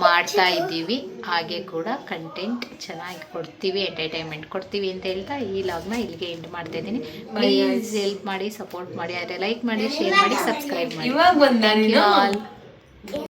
ಮಾಡ್ತಾ ಇದ್ದೀವಿ. ಹಾಗೆ ಕೂಡ ಕಂಟೆಂಟ್ ಚೆನ್ನಾಗಿ ಕೊಡ್ತೀವಿ, ಎಂಟರ್ಟೈನ್ಮೆಂಟ್ ಕೊಡ್ತೀವಿ ಅಂತ ಹೇಳ್ತಾ ಈ ಲಾಗ್ನ ಇಲ್ಲಿಗೆ ಎಂಡ್ ಮಾಡ್ತಾಯಿದ್ದೀನಿ. ಪ್ಲೀಸ್ ಹೆಲ್ಪ್ ಮಾಡಿ, ಸಪೋರ್ಟ್ ಮಾಡಿ, ಆದರೆ ಲೈಕ್ ಮಾಡಿ, ಶೇರ್ ಮಾಡಿ, ಸಬ್ಸ್ಕ್ರೈಬ್ ಮಾಡಿ. ಇವಾಗ ಬಂದ ಥ್ಯಾಂಕ್ ಯು ಆಲ್.